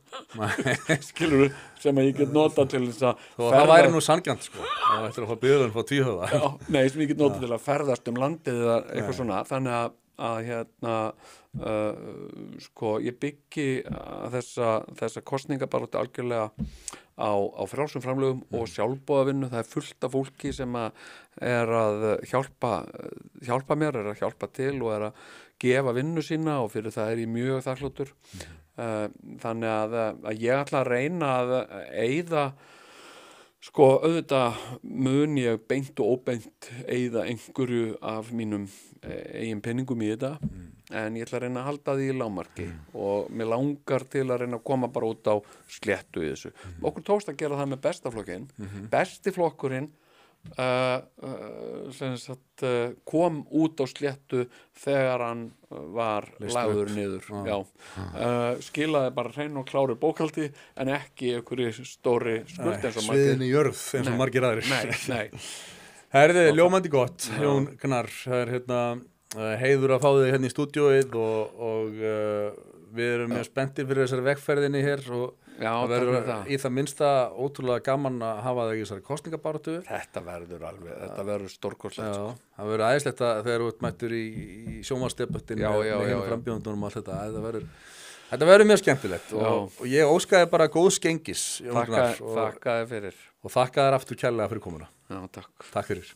skilur við, sem að ég get nota til þess að ferða. Það væri nú sanngjarnt, sko, að þetta er að fá biðlaun frá tvíhöfða. Já, nei, sem ég get nota til að ferðast landið eða eitthvað svona, þannig að hérna, sko, ég byggi þessa kosningabaróttu algjörlega á frjálsum framlögum og sjálfboðavinnu. Það er fullt af fólki sem er að hjálpa mér, er að hjálpa til og er að gefa vinnu sína og fyrir það er ég mjög þakkláttur. Þannig að ég ætla að reyna að eyða, sko, auðvitað mun ég beint og óbeint eyða einhverju af mínum eigin penningum í þetta, en ég ætla að reyna að halda því í lágmarki og mér langar til að reyna að koma bara út á sléttu í þessu. Okkur tókst að gera það með bestaflokkinn. Besti flokkurinn kom út á sléttu þegar hann var lagður niður. Skilaði bara hrein og klári bókhaldi en ekki einhverju stóri skuld eins og margir. Sviðin í jörð eins og margir aðrir. Nei. Herði, ljómandi gott, Jón Gnarr, það er hérna heiður að fá þig hérna í stúdíóið og við erum mjög spenntir fyrir þessari vegferðinni hér og það verður í það minnsta ótrúlega gaman að hafa þig í þessari kosningabaráttu. Þetta verður stórkostlegt. Já, það verður æðislegt að þegar þú ert mættur í sjónvarpsdebattin með hérna frambjóðundunum og allt þetta. Þetta verður mjög skemmtilegt og ég óskaði bara góðs gengis. Þakka þér fyrir. Og þakka þér aftur kærlega fyrir komuna. Já, takk. Takk fyrir.